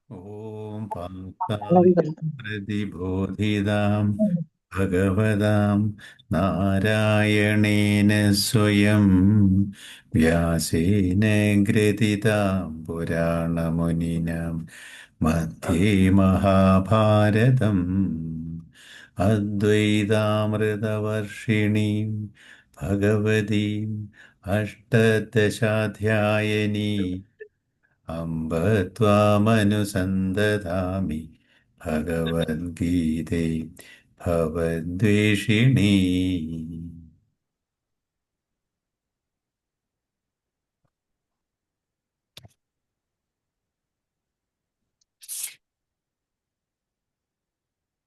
ഓം പാർത്ഥായ പ്രതിബോധിതാം ഭഗവതാം നാരായണേന സ്വയം വ്യാസേന ഗ്രഥിതാം പുരാണമുനിനാം മധ്യേ മഹാഭാരതം അദ്വൈതാമൃതവർഷിണീം ഭഗവതീം അഷ്ടദശാധ്യായനീ അംബ ത്വാമനുസന്തതാമി ഭഗവത്ഗീതേ ഭവദ്വേഷിണീ.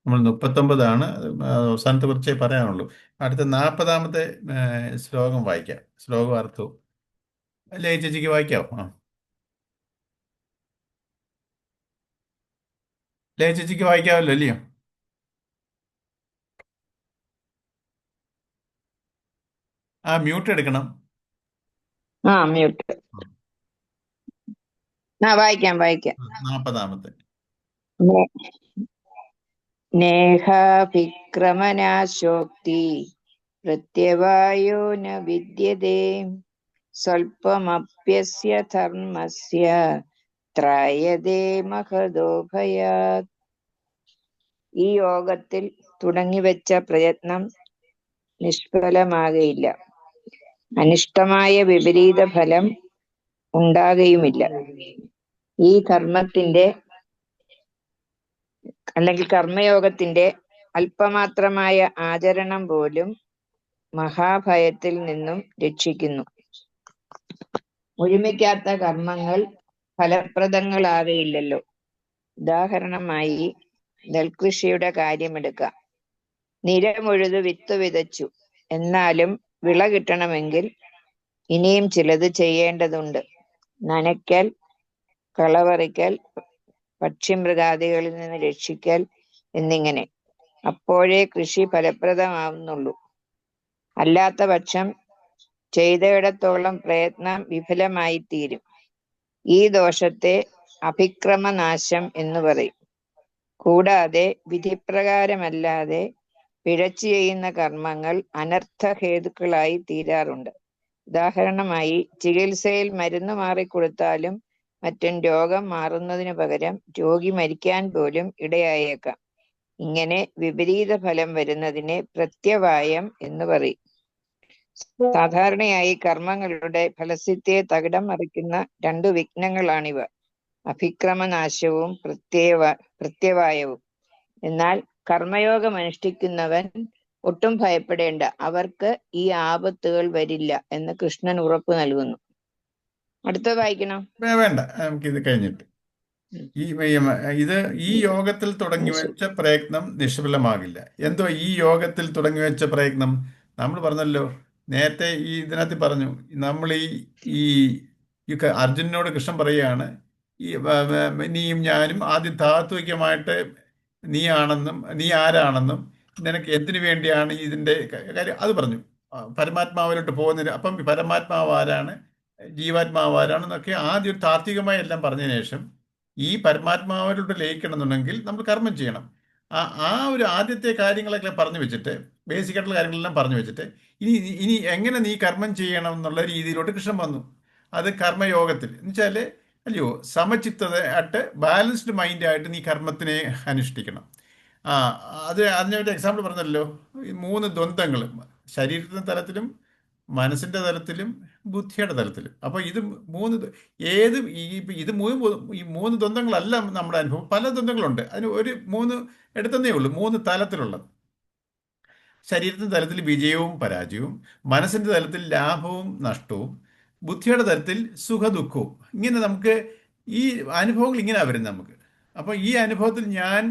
നമ്മൾ 39 അവസാനത്തെ കുറിച്ചേ പറയാനുള്ളൂ. അടുത്ത 40 ശ്ലോകം വായിക്കാം. ശ്ലോകം അർത്ഥവും അല്ലേ ചേച്ചിക്ക് വായിക്കാവോ? ലേ ചേച്ചിക്ക് വായിക്കാമല്ലോ അല്ലയോ? മ്യൂട്ട് എടുക്കണം. മ്യൂട്ട്. വായിക്കാം. 40. നേഹാഭിക്രമനാശോക്തി പ്രത്യവായോ ന വിദ്യതേ സ്വൽപമപ്യസ്യ ധർമ്മസ്യ ത്രായതേ മഹദോ ഭയാത്. ഈ യോഗത്തിൽ തുടങ്ങിവെച്ച പ്രയത്നം നിഷ്ഫലമാകയില്ല. അനിഷ്ടമായ വിപരീത ഫലം ഉണ്ടാകുകയുമില്ല. ഈ ധർമ്മത്തിന്റെ അല്ലെങ്കിൽ കർമ്മയോഗത്തിന്റെ അല്പമാത്രമായ ആചരണം പോലും മഹാഭയത്തിൽ നിന്നും രക്ഷിക്കുന്നു. ഒരുമിക്കാത്ത കർമ്മങ്ങൾ ഫലപ്രദങ്ങളാകയില്ലല്ലോ. ഉദാഹരണമായി നെൽകൃഷിയുടെ കാര്യമെടുക്കാം. നിലമുഴുത് വിത്ത് വിതച്ചു, എന്നാലും വിള കിട്ടണമെങ്കിൽ ഇനിയും ചിലത് ചെയ്യേണ്ടതുണ്ട്. നനയ്ക്കൽ, കളപറിക്കൽ, പക്ഷിമൃഗാദികളിൽ നിന്ന് രക്ഷിക്കൽ എന്നിങ്ങനെ. അപ്പോഴേ കൃഷി ഫലപ്രദമാവുന്നുള്ളൂ. അല്ലാത്ത പക്ഷം ചെയ്തയിടത്തോളം പ്രയത്നം വിഫലമായി തീരും. ഈ ദോഷത്തെ അഭിക്രമനാശം എന്ന് പറയും. കൂടാതെ വിധിപ്രകാരമല്ലാതെ പിഴച്ചു ചെയ്യുന്ന കർമ്മങ്ങൾ അനർത്ഥഹേതുക്കളായി തീരാറുണ്ട്. ഉദാഹരണമായി ചികിത്സയിൽ മരുന്ന് മാറിക്കൊടുത്താലും മറ്റും രോഗം മാറുന്നതിനു പകരം രോഗി മരിക്കാൻ പോലും ഇടയായേക്കാം. ഇങ്ങനെ വിപരീത ഫലം വരുന്നതിനെ പ്രത്യവായം എന്ന് പറയും. സാധാരണയായി കർമ്മങ്ങളുടെ ഫലസിദ്ധിയെ തകിടം മറിക്കുന്ന 2 വിഘ്നങ്ങളാണിവ: അഭിക്രമനാശവും പ്രത്യവായവും. എന്നാൽ കർമ്മയോഗം അനുഷ്ഠിക്കുന്നവൻ ഒട്ടും ഭയപ്പെടേണ്ട, അവർക്ക് ഈ ആപത്തുകൾ വരില്ല എന്ന് കൃഷ്ണൻ ഉറപ്പ് നൽകുന്നു. അടുത്തത് വായിക്കണം. വേണ്ട, നമുക്കിത് കഴിഞ്ഞിട്ട് ഈ യോഗത്തിൽ തുടങ്ങി വെച്ച പ്രയത്നം നിഷ്ഫലമാകില്ല. എന്തോ ഈ യോഗത്തിൽ തുടങ്ങി വെച്ച പ്രയത്നം? നമ്മൾ പറഞ്ഞല്ലോ നേരത്തെ, ഇതിനകത്ത് പറഞ്ഞു. നമ്മൾ ഈ അർജുനനോട് കൃഷ്ണൻ പറയുകയാണ്, നീയും ഞാനും ആദ്യം താത്വികമായിട്ട് നീ ആരാണെന്നും നിനക്ക് എന്തിനു വേണ്ടിയാണ് ഇതിൻ്റെ കാര്യം അത് പറഞ്ഞു. പരമാത്മാവിലോട്ട് പോകുന്നതിന് അപ്പം പരമാത്മാവ് ആരാണ്, ജീവാത്മാവ് ആരാണെന്നൊക്കെ ആദ്യം താത്വികമായി എല്ലാം പറഞ്ഞതിന് ശേഷം ഈ പരമാത്മാവിലോട്ട് ലയിക്കണം എന്നുണ്ടെങ്കിൽ നമ്മൾ കർമ്മം ചെയ്യണം. ആ ഒരു ആദ്യത്തെ കാര്യങ്ങളൊക്കെ പറഞ്ഞു വെച്ചിട്ട്, ബേസിക് ആയിട്ടുള്ള കാര്യങ്ങളെല്ലാം പറഞ്ഞു വെച്ചിട്ട് ഇനി എങ്ങനെ നീ കർമ്മം ചെയ്യണം എന്നുള്ള രീതിയിലോട്ട് കൃഷ്ണൻ വന്നു. അത് കർമ്മയോഗത്തിൽ എന്ന് വെച്ചാൽ അല്ലയോ, സമചിത്തതയായിട്ട് ബാലൻസ്ഡ് മൈൻഡായിട്ട് നീ കർമ്മത്തിനെ അനുഷ്ഠിക്കണം. അതിനൊരു എക്സാമ്പിൾ പറഞ്ഞല്ലോ, ഈ 3 ദ്വന്ദ്ങ്ങൾ: ശരീരത്തിൻ്റെ തലത്തിലും മനസ്സിൻ്റെ തലത്തിലും ബുദ്ധിയുടെ തലത്തിലും. അപ്പോൾ ഇത് ഈ 3 ദ്വന്ദ്ങ്ങളല്ല നമ്മുടെ അനുഭവം. പല ദ്വന്ദ്ങ്ങളുണ്ട്. അതിന് 3 എടുത്തന്നേ ഉള്ളൂ. 3 തലത്തിലുള്ളത്: ശരീരത്തിൻ്റെ തലത്തിൽ വിജയവും പരാജയവും, മനസ്സിൻ്റെ തലത്തിൽ ലാഭവും നഷ്ടവും, ബുദ്ധിയുടെ തലത്തിൽ സുഖദുഃഖവും. ഇങ്ങനെ നമുക്ക് ഈ അനുഭവങ്ങൾ ഇങ്ങനെ വരുന്നത് നമുക്ക്. അപ്പോൾ ഈ അനുഭവത്തിൽ ഞാൻ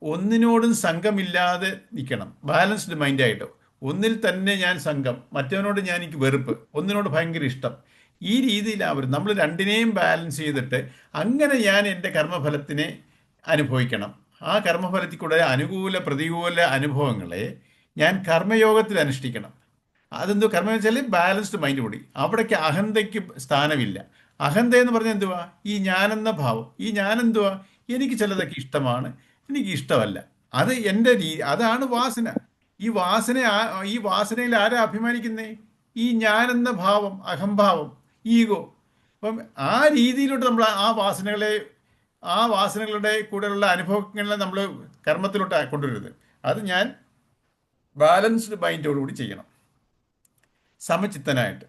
ഒന്നിനോടും സംഘമില്ലാതെ നിൽക്കണം, ബാലൻസ്ഡ് മൈൻഡായിട്ടോ. ഒന്നിൽ തന്നെ ഞാൻ സംഘം, മറ്റവനോട് എനിക്ക് വെറുപ്പ്, ഒന്നിനോട് ഭയങ്കര ഇഷ്ടം. ഈ രീതിയിലാവരും. നമ്മൾ രണ്ടിനെയും ബാലൻസ് ചെയ്തിട്ട് അങ്ങനെ ഞാൻ എൻ്റെ കർമ്മഫലത്തിനെ അനുഭവിക്കണം. ആ കർമ്മഫലത്തിൽ കൂടെ അനുകൂല പ്രതികൂല അനുഭവങ്ങളെ ഞാൻ കർമ്മയോഗത്തിൽ അനുഷ്ഠിക്കണം. അതെന്തോ കർമ്മം വെച്ചാൽ ബാലൻസ്ഡ് മൈൻഡ് കൂടി. അവിടേക്ക് അഹന്തയ്ക്ക് സ്ഥാനമില്ല. അഹന്ത എന്ന് പറഞ്ഞാൽ എന്തുവാ? ഈ ഞാനെന്ന ഭാവം. ഈ ഞാനെന്തുവാ? എനിക്ക് ചിലതൊക്കെ ഇഷ്ടമാണ്, എനിക്ക് ഇഷ്ടമല്ല. അത് എൻ്റെ അതാണ് വാസന. ഈ വാസനയിൽ ആരാ അഭിമാനിക്കുന്നേ? ഈ ഞാനെന്ന ഭാവം, അഹംഭാവം, ഈഗോ. അപ്പം ആ രീതിയിലോട്ട് നമ്മൾ ആ വാസനകളുടെ കൂടെയുള്ള അനുഭവങ്ങളെ നമ്മൾ കർമ്മത്തിലോട്ട് കൊണ്ടുവരരുത്. അത് ഞാൻ ബാലൻസ്ഡ് മൈൻഡോടുകൂടി ചെയ്യണം, സമചിത്തനായിട്ട്.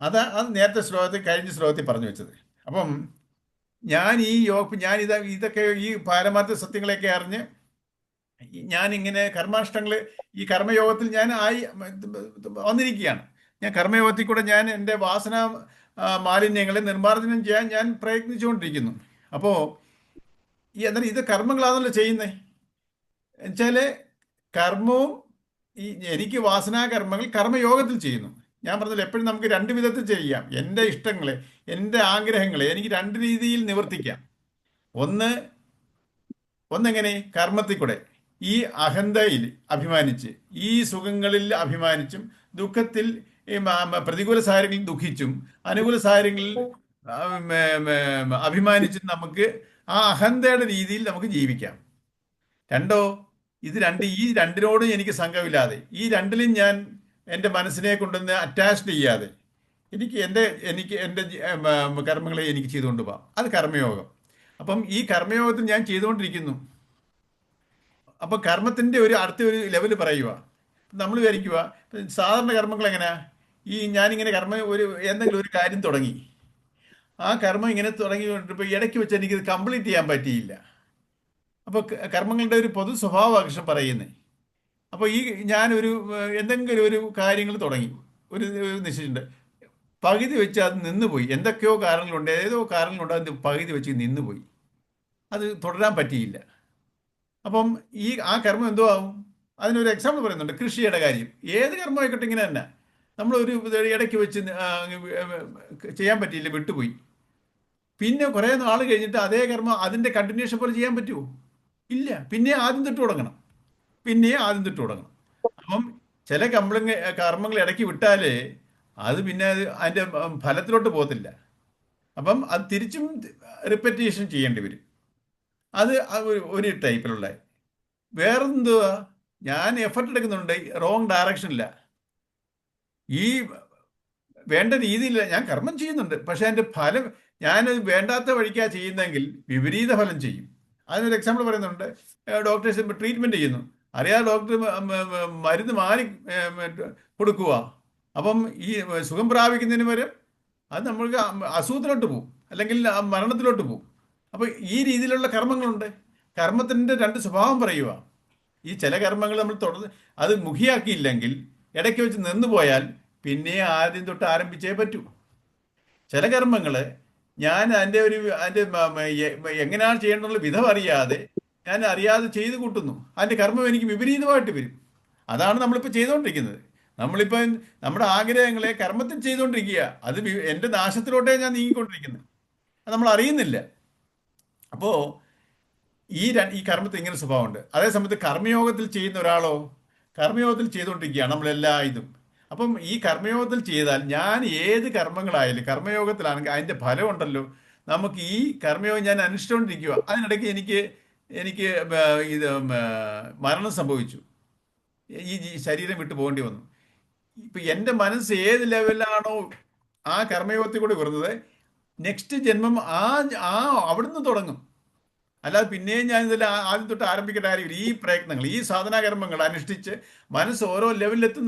അത് നേരത്തെ കഴിഞ്ഞ ശ്ലോകത്തിൽ പറഞ്ഞു വെച്ചത്. അപ്പം ഇതൊക്കെ ഈ പാരമാർത്ഥ സത്യങ്ങളെയൊക്കെ അറിഞ്ഞ് ഞാനിങ്ങനെ കർമാഷ്ടങ്ങൾ, ഈ കർമ്മയോഗത്തിൽ ഞാൻ വന്നിരിക്കുകയാണ്. ഞാൻ കർമ്മയോഗത്തിൽ കൂടെ ഞാൻ എൻ്റെ വാസന മാലിന്യങ്ങളെ നിർമ്മാർജ്ജനം ചെയ്യാൻ ഞാൻ പ്രയത്നിച്ചുകൊണ്ടിരിക്കുന്നു. അപ്പോൾ എന്നാൽ ഇത് കർമ്മങ്ങളാണല്ലോ ചെയ്യുന്നത് വെച്ചാൽ, കർമ്മവും എനിക്ക് വാസനാകർമ്മങ്ങൾ കർമ്മയോഗത്തിൽ ചെയ്യുന്നു. ഞാൻ പറഞ്ഞല്ലോ, എപ്പോഴും നമുക്ക് രണ്ട് വിധത്തിൽ ചെയ്യാം. എൻ്റെ ഇഷ്ടങ്ങളെ, എൻ്റെ ആഗ്രഹങ്ങളെ എനിക്ക് രണ്ട് രീതിയിൽ നിവർത്തിക്കാം. ഒന്നെങ്ങനെ കർമ്മത്തിൽ കൂടെ ഈ അഹന്തയിൽ അഭിമാനിച്ച്, ഈ സുഖങ്ങളിൽ അഭിമാനിച്ചും, ദുഃഖത്തിൽ പ്രതികൂല സാഹചര്യങ്ങളിൽ ദുഃഖിച്ചും, അനുകൂല സാഹചര്യങ്ങളിൽ അഭിമാനിച്ചും നമുക്ക് ആ അഹന്തയുടെ രീതിയിൽ നമുക്ക് ജീവിക്കാം. ഈ രണ്ടിനോടും എനിക്ക് സംഘമില്ലാതെ, ഈ രണ്ടിലും ഞാൻ എൻ്റെ മനസ്സിനെ കൊണ്ടുവന്ന് അറ്റാച്ച്ഡ് ചെയ്യാതെ എനിക്ക് എൻ്റെ കർമ്മങ്ങളെ എനിക്ക് ചെയ്തുകൊണ്ട് പോകാം. അത് കർമ്മയോഗം. അപ്പം ഈ കർമ്മയോഗത്തിൽ ഞാൻ ചെയ്തുകൊണ്ടിരിക്കുന്നു. അപ്പം കർമ്മത്തിൻ്റെ അടുത്ത ഒരു ലെവൽ പറയുക. നമ്മൾ വിചാരിക്കുക, സാധാരണ കർമ്മങ്ങൾ എങ്ങനെയാ? ഞാനിങ്ങനെ എന്തെങ്കിലും ഒരു കാര്യം തുടങ്ങി, ആ കർമ്മം ഇങ്ങനെ തുടങ്ങിക്കൊണ്ടിപ്പോൾ ഇടയ്ക്ക് വെച്ച് എനിക്കിത് കംപ്ലീറ്റ് ചെയ്യാൻ പറ്റിയില്ല. അപ്പോൾ കർമ്മങ്ങളുടെ ഒരു പൊതു സ്വഭാവമാണ് പറയുന്നത്. അപ്പോൾ എന്തെങ്കിലും ഒരു കാര്യങ്ങൾ തുടങ്ങി, ഒരു നിശ്ചയിച്ചിട്ടുണ്ട്, പകുതി വെച്ച് അത് നിന്നുപോയി. എന്തൊക്കെയോ കാരണങ്ങളുണ്ട്, ഏതോ കാരണങ്ങളുണ്ട്, അത് പകുതി വെച്ച് നിന്നുപോയി, അത് തുടരാൻ പറ്റിയില്ല. അപ്പം ആ കർമ്മം എന്തോ ആവും? അതിനൊരു എക്സാമ്പിൾ പറയുന്നുണ്ട്, കൃഷിയുടെ കാര്യം. ഏത് കർമ്മമായിക്കോട്ടെ ഇങ്ങനെ തന്നെ, നമ്മളൊരു ഇടയ്ക്ക് വെച്ച് ചെയ്യാൻ പറ്റിയില്ല, വിട്ടുപോയി. പിന്നെ കുറേ നാൾ കഴിഞ്ഞിട്ട് അതേ കർമ്മം അതിൻ്റെ കണ്ടിന്യൂഷൻ പോലെ ചെയ്യാൻ പറ്റുമോ? ഇല്ല. പിന്നെ ആദ്യം തൊട്ട് തുടങ്ങണം. അപ്പം ചില കർമ്മങ്ങൾ ഇടയ്ക്ക് വിട്ടാൽ അത് പിന്നെ അതിൻ്റെ ഫലത്തിലോട്ട് പോകത്തില്ല. അപ്പം അത് തിരിച്ചും റിപ്പറ്റേഷൻ ചെയ്യേണ്ടി വരും. അത് ഒരു ടൈപ്പിലുള്ള. വേറെന്തുവാ? ഞാൻ എഫർട്ട് എടുക്കുന്നുണ്ട്, റോങ് ഡയറക്ഷനില്ല, ഈ വേണ്ട രീതിയില്ല. ഞാൻ കർമ്മം ചെയ്യുന്നുണ്ട്, പക്ഷെ അതിൻ്റെ ഫലം ഞാനത് വേണ്ടാത്ത വഴിക്കാ ചെയ്യുന്നതെങ്കിൽ വിപരീത ഫലം ചെയ്യും. അതിനൊരു എക്സാമ്പിൾ പറയുന്നുണ്ട്. ഡോക്ടേഴ്സ് ട്രീറ്റ്മെൻറ്റ് ചെയ്യുന്നു, അറിയാതെ ഡോക്ടർ മരുന്ന് മാറി കൊടുക്കുക. അപ്പം ഈ സുഖം പ്രാപിക്കുന്നതിന് വരെ അത് നമ്മൾക്ക് അസുഖത്തിലോട്ട് പോകും, അല്ലെങ്കിൽ മരണത്തിലോട്ട് പോകും. അപ്പോൾ ഈ രീതിയിലുള്ള കർമ്മങ്ങളുണ്ട്. കർമ്മത്തിൻ്റെ രണ്ട് സ്വഭാവം പറയുക. ഈ ചില കർമ്മങ്ങൾ നമ്മൾ തുടർന്ന് അത് മുഖിയാക്കിയില്ലെങ്കിൽ, ഇടയ്ക്ക് വെച്ച് നിന്നുപോയാൽ പിന്നെ ആദ്യം തൊട്ട് ആരംഭിച്ചേ പറ്റൂ. ചില കർമ്മങ്ങൾ ഞാൻ അതിൻ്റെ എങ്ങനെയാണ് ചെയ്യേണ്ടുള്ള വിധം അറിയാതെ ഞാൻ അറിയാതെ ചെയ്തു കൂട്ടുന്നു. അതിൻ്റെ കർമ്മം എനിക്ക് വിപരീതമായിട്ട് വരും. അതാണ് നമ്മളിപ്പോൾ ചെയ്തുകൊണ്ടിരിക്കുന്നത്. നമ്മളിപ്പോൾ നമ്മുടെ ആഗ്രഹങ്ങളെ കർമ്മത്തിൽ ചെയ്തുകൊണ്ടിരിക്കുക. അത് എൻ്റെ നാശത്തിലോട്ടേ ഞാൻ നീങ്ങിക്കൊണ്ടിരിക്കുന്നത്, അത് നമ്മൾ അറിയുന്നില്ല. അപ്പോൾ ഈ കർമ്മത്തിൽ ഇങ്ങനെ സ്വഭാവമുണ്ട്. അതേസമയത്ത് കർമ്മയോഗത്തിൽ ചെയ്യുന്ന ഒരാളോ, കർമ്മയോഗത്തിൽ ചെയ്തുകൊണ്ടിരിക്കുകയാണ് നമ്മളെല്ലാ ഇതും. അപ്പം ഈ കർമ്മയോഗത്തിൽ ചെയ്താൽ, ഞാൻ ഏത് കർമ്മങ്ങളായാലും കർമ്മയോഗത്തിലാണെങ്കിൽ അതിൻ്റെ ഫലമുണ്ടല്ലോ. നമുക്ക് ഈ കർമ്മയോഗം ഞാൻ അനുഷ്ഠിച്ചുകൊണ്ടിരിക്കുക, അതിനിടയ്ക്ക് എനിക്ക് ഇത് മരണം സംഭവിച്ചു, ഈ ശരീരം വിട്ടു പോകേണ്ടി വന്നു. ഇപ്പം എൻ്റെ മനസ്സ് ഏത് ലെവലിലാണോ ആ കർമ്മയോഗത്തിൽ കൂടി വരുന്നത്, നെക്സ്റ്റ് ജന്മം അവിടുന്ന് തുടങ്ങും. അല്ലാതെ പിന്നെയും ഞാൻ ഇതിൽ ആദ്യം തൊട്ട് ആരംഭിക്കേണ്ട കാര്യമില്ല. ഈ പ്രയത്നങ്ങൾ, ഈ സാധനാകർമ്മങ്ങൾ അനുഷ്ഠിച്ച് മനസ്സ് ഓരോ ലെവലിലെത്തും.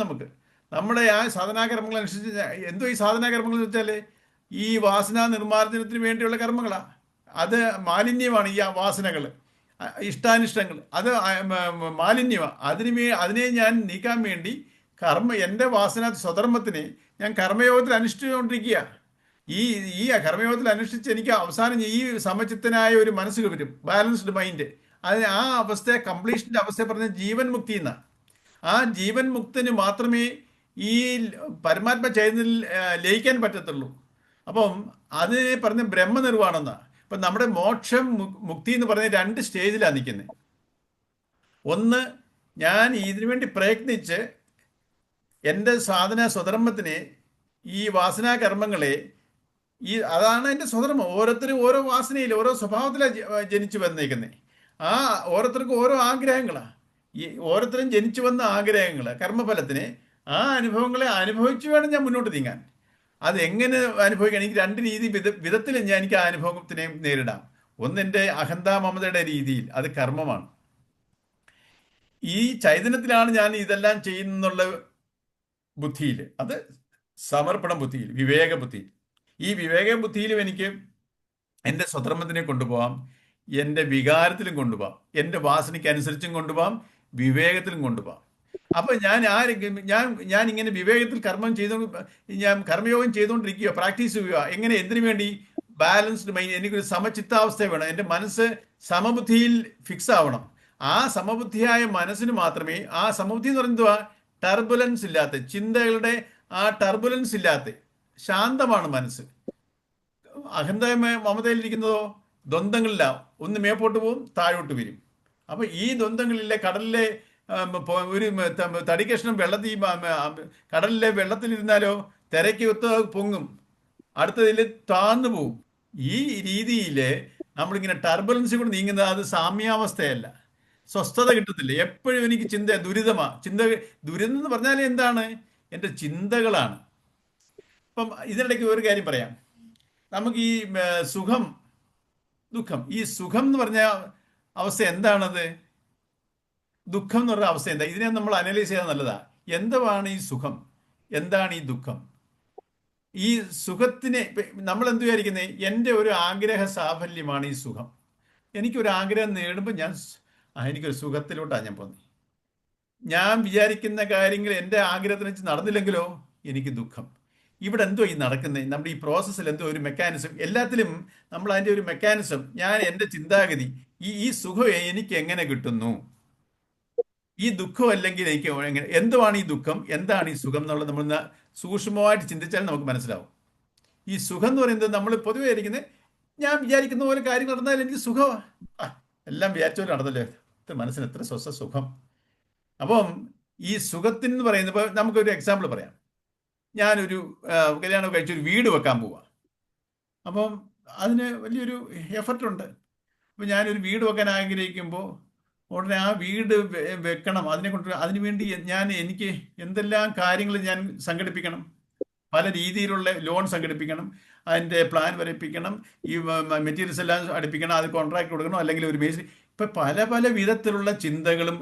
നമ്മുടെ ആ സാധനാകർമ്മങ്ങൾ അനുഷ്ഠിച്ച് എന്തോ ഈ സാധനാകർമ്മങ്ങൾ എന്ന് വെച്ചാൽ ഈ വാസന നിർമ്മാർജ്ജനത്തിന് വേണ്ടിയുള്ള കർമ്മങ്ങളാണ്. അത് മാലിന്യമാണ്. ഈ വാസനകൾ, ഇഷ്ടാനിഷ്ടങ്ങൾ, അത് മാലിന്യമാണ്. അതിനെ ഞാൻ നീക്കാൻ വേണ്ടി എൻ്റെ വാസന സ്വധർമ്മത്തിനെ ഞാൻ കർമ്മയോഗത്തിൽ അനുഷ്ഠിച്ചുകൊണ്ടിരിക്കുക. ഈ കർമ്മയോഗത്തിൽ അനുഷ്ഠിച്ച് എനിക്ക് അവസാനം ഈ സമചിത്തനായ ഒരു മനസ്സ് വരും, ബാലൻസ്ഡ് മൈൻഡ്. ആ അവസ്ഥയെ, കംപ്ലീഷൻ്റെ അവസ്ഥയെ പറഞ്ഞ ജീവൻ മുക്തി എന്നാണ്. ആ ജീവൻ മുക്തിന് മാത്രമേ ഈ പരമാത്മ ചൈതന്യത്തിൽ ലയിക്കാൻ പറ്റത്തുള്ളൂ. അപ്പം അതിനെ പറഞ്ഞ ബ്രഹ്മനിർവാണം എന്നാണ്. ഇപ്പം നമ്മുടെ മോക്ഷം, മുക്തി എന്ന് പറഞ്ഞ രണ്ട് സ്റ്റേജിലാണ് നിൽക്കുന്നത്. ഒന്ന്, ഞാൻ ഇതിനു വേണ്ടി പ്രയത്നിച്ച് എൻ്റെ സാധന സ്വധർമ്മത്തിനെ, ഈ വാസനാകർമ്മങ്ങളെ അതാണ് എൻ്റെ സ്വധർമ്മം. ഓരോരുത്തരും ഓരോ വാസനയിൽ ഓരോ സ്വഭാവത്തിലാണ് ജനിച്ചു വന്നേക്കുന്നത്. ആ ഓരോരുത്തർക്കും ഓരോ ആഗ്രഹങ്ങളാണ്. ഈ ഓരോരുത്തരും ജനിച്ചു വന്ന ആഗ്രഹങ്ങൾ കർമ്മഫലത്തിന് ആ അനുഭവങ്ങളെ അനുഭവിച്ചു വേണം ഞാൻ മുന്നോട്ട് നീങ്ങാൻ. അത് എങ്ങനെ അനുഭവിക്കണം? എനിക്ക് രണ്ട് വിധത്തിൽ എനിക്ക് ആ അനുഭവത്തിനെ നേരിടാം. ഒന്ന് എൻ്റെ അഹന്താ മമതയുടെ രീതിയിൽ, അത് കർമ്മമാണ്. ഈ ചൈതന്യത്തിലാണ് ഞാൻ ഇതെല്ലാം ചെയ്യുന്നുള്ള ബുദ്ധിയിൽ, അത് സമർപ്പണ ബുദ്ധിയിൽ, വിവേക ബുദ്ധിയിൽ. ഈ വിവേക ബുദ്ധിയിലും എനിക്ക് എൻ്റെ സ്വധർമ്മത്തിനെ കൊണ്ടുപോകാം, എൻ്റെ വികാരത്തിലും കൊണ്ടുപോകാം, എൻ്റെ വാസനയ്ക്ക് അനുസരിച്ചും കൊണ്ടുപോകാം, വിവേകത്തിലും കൊണ്ടുപോകാം. അപ്പൊ ഞാൻ ഇങ്ങനെ വിവേകത്തിൽ ഞാൻ കർമ്മയോഗം ചെയ്തുകൊണ്ടിരിക്കുക, പ്രാക്ടീസ് ചെയ്യുക. എങ്ങനെ? എന്തിനു വേണ്ടി? Balanced mind. എനിക്കൊരു സമചിത്താവസ്ഥ വേണം. എൻ്റെ മനസ്സ് സമബുദ്ധിയിൽ ഫിക്സ് ആവണം. ആ സമബുദ്ധിയായ മനസ്സിന് മാത്രമേ, ആ സമബുദ്ധി എന്ന് പറയുന്നത് ടർബുലൻസ് ഇല്ലാത്ത ചിന്തകളുടെ, ആ ടർബുലൻസ് ഇല്ലാത്ത ശാന്തമാണ് മനസ്സ്. അഹന്ത മമതയിലിരിക്കുന്നതോ ദ്വന്ദ്ങ്ങളില്ല. ഒന്ന് മേപ്പോട്ട് പോവും, താഴോട്ട് വരും. അപ്പൊ ഈ ദ്വന്ദ്ങ്ങളിലെ കടലിലെ ഒരു തടിക്കഷ്ണം വെള്ളത്തിൽ, കടലിലെ വെള്ളത്തിലിരുന്നാലോ തിരക്ക് ഒത്ത് പൊങ്ങും, അടുത്തതിൽ താന്നു പോവും. ഈ രീതിയിൽ നമ്മളിങ്ങനെ ടർബുലൻസ് കൂടെ നീങ്ങുന്നത് അത് സാമ്യാവസ്ഥയല്ല, സ്വസ്ഥത കിട്ടത്തില്ല. എപ്പോഴും എനിക്ക് ദുരിതം എന്ന് പറഞ്ഞാൽ എന്താണ്? എൻ്റെ ചിന്തകളാണ്. ഇപ്പം ഇതിനിടയ്ക്ക് ഒരു കാര്യം പറയാം. നമുക്ക് ഈ സുഖം ദുഃഖം, ഈ സുഖം എന്ന് പറഞ്ഞ അവസ്ഥ എന്താണത്? ദുഃഖം എന്ന് പറഞ്ഞ അവസ്ഥ എന്താ? ഇതിനെ നമ്മൾ അനലൈസ് ചെയ്യാൻ നല്ലതാ. എന്താണ് ഈ സുഖം? എന്താണ് ഈ ദുഃഖം? ഈ സുഖത്തിനെ നമ്മൾ എന്ത് വിചാരിക്കുന്നത്? എൻ്റെ ഒരു ആഗ്രഹ സാഫല്യമാണ് ഈ സുഖം. എനിക്കൊരു ആഗ്രഹം നേടുമ്പോൾ എനിക്കൊരു സുഖത്തിലോട്ടാണ് ഞാൻ പോകുന്നത്. ഞാൻ വിചാരിക്കുന്ന കാര്യങ്ങൾ എൻ്റെ ആഗ്രഹത്തിന് വെച്ച് നടന്നില്ലെങ്കിലോ എനിക്ക് ദുഃഖം. ഇവിടെ എന്തോ ഈ നടക്കുന്നത്? നമ്മുടെ ഈ പ്രോസസ്സിൽ എന്തോ ഒരു മെക്കാനിസം, എല്ലാത്തിലും നമ്മൾ അതിൻ്റെ ഒരു മെക്കാനിസം, എൻ്റെ ചിന്താഗതി, ഈ സുഖം എനിക്ക് എങ്ങനെ കിട്ടുന്നു, ഈ ദുഃഖം അല്ലെങ്കിൽ എനിക്ക് എങ്ങനെ, എന്തുവാണ് ഈ ദുഃഖം, എന്താണ് ഈ സുഖം എന്നുള്ളത് നമ്മൾ സൂക്ഷ്മമായിട്ട് ചിന്തിച്ചാൽ നമുക്ക് മനസ്സിലാവും. ഈ സുഖം എന്ന് പറയുന്നത് നമ്മൾ പൊതുവെ ഇരിക്കുന്നത്, ഞാൻ വിചാരിക്കുന്ന പോലെ കാര്യങ്ങൾ നടന്നാൽ എനിക്ക് സുഖമാണ്. എല്ലാം വിചാരിച്ച പോലെ നടന്നല്ലോ, മനസ്സിന് എത്ര സുഖം. അപ്പം ഈ സുഖത്തിന് എന്ന് പറയുന്നത്, ഇപ്പോൾ നമുക്കൊരു എക്സാമ്പിൾ പറയാം. ഞാനൊരു കല്യാണം കഴിച്ചൊരു വീട് വെക്കാൻ പോവാ. അപ്പം അതിന് വലിയൊരു എഫർട്ടുണ്ട്. അപ്പം ഞാനൊരു വീട് വെക്കാൻ ആഗ്രഹിക്കുമ്പോൾ ഉടനെ ആ വീട് വെക്കണം, അതിനു വേണ്ടി എനിക്ക് എന്തെല്ലാം കാര്യങ്ങൾ ഞാൻ സംഘടിപ്പിക്കണം. പല രീതിയിലുള്ള ലോൺ സംഘടിപ്പിക്കണം, അതിൻ്റെ പ്ലാൻ വരപ്പിക്കണം, ഈ മെറ്റീരിയൽസ് എല്ലാം അടുപ്പിക്കണം, അത് കോൺട്രാക്ട് കൊടുക്കണം, അല്ലെങ്കിൽ ഒരു മേസ്ത്രി. ഇപ്പം പല പല വിധത്തിലുള്ള ചിന്തകളും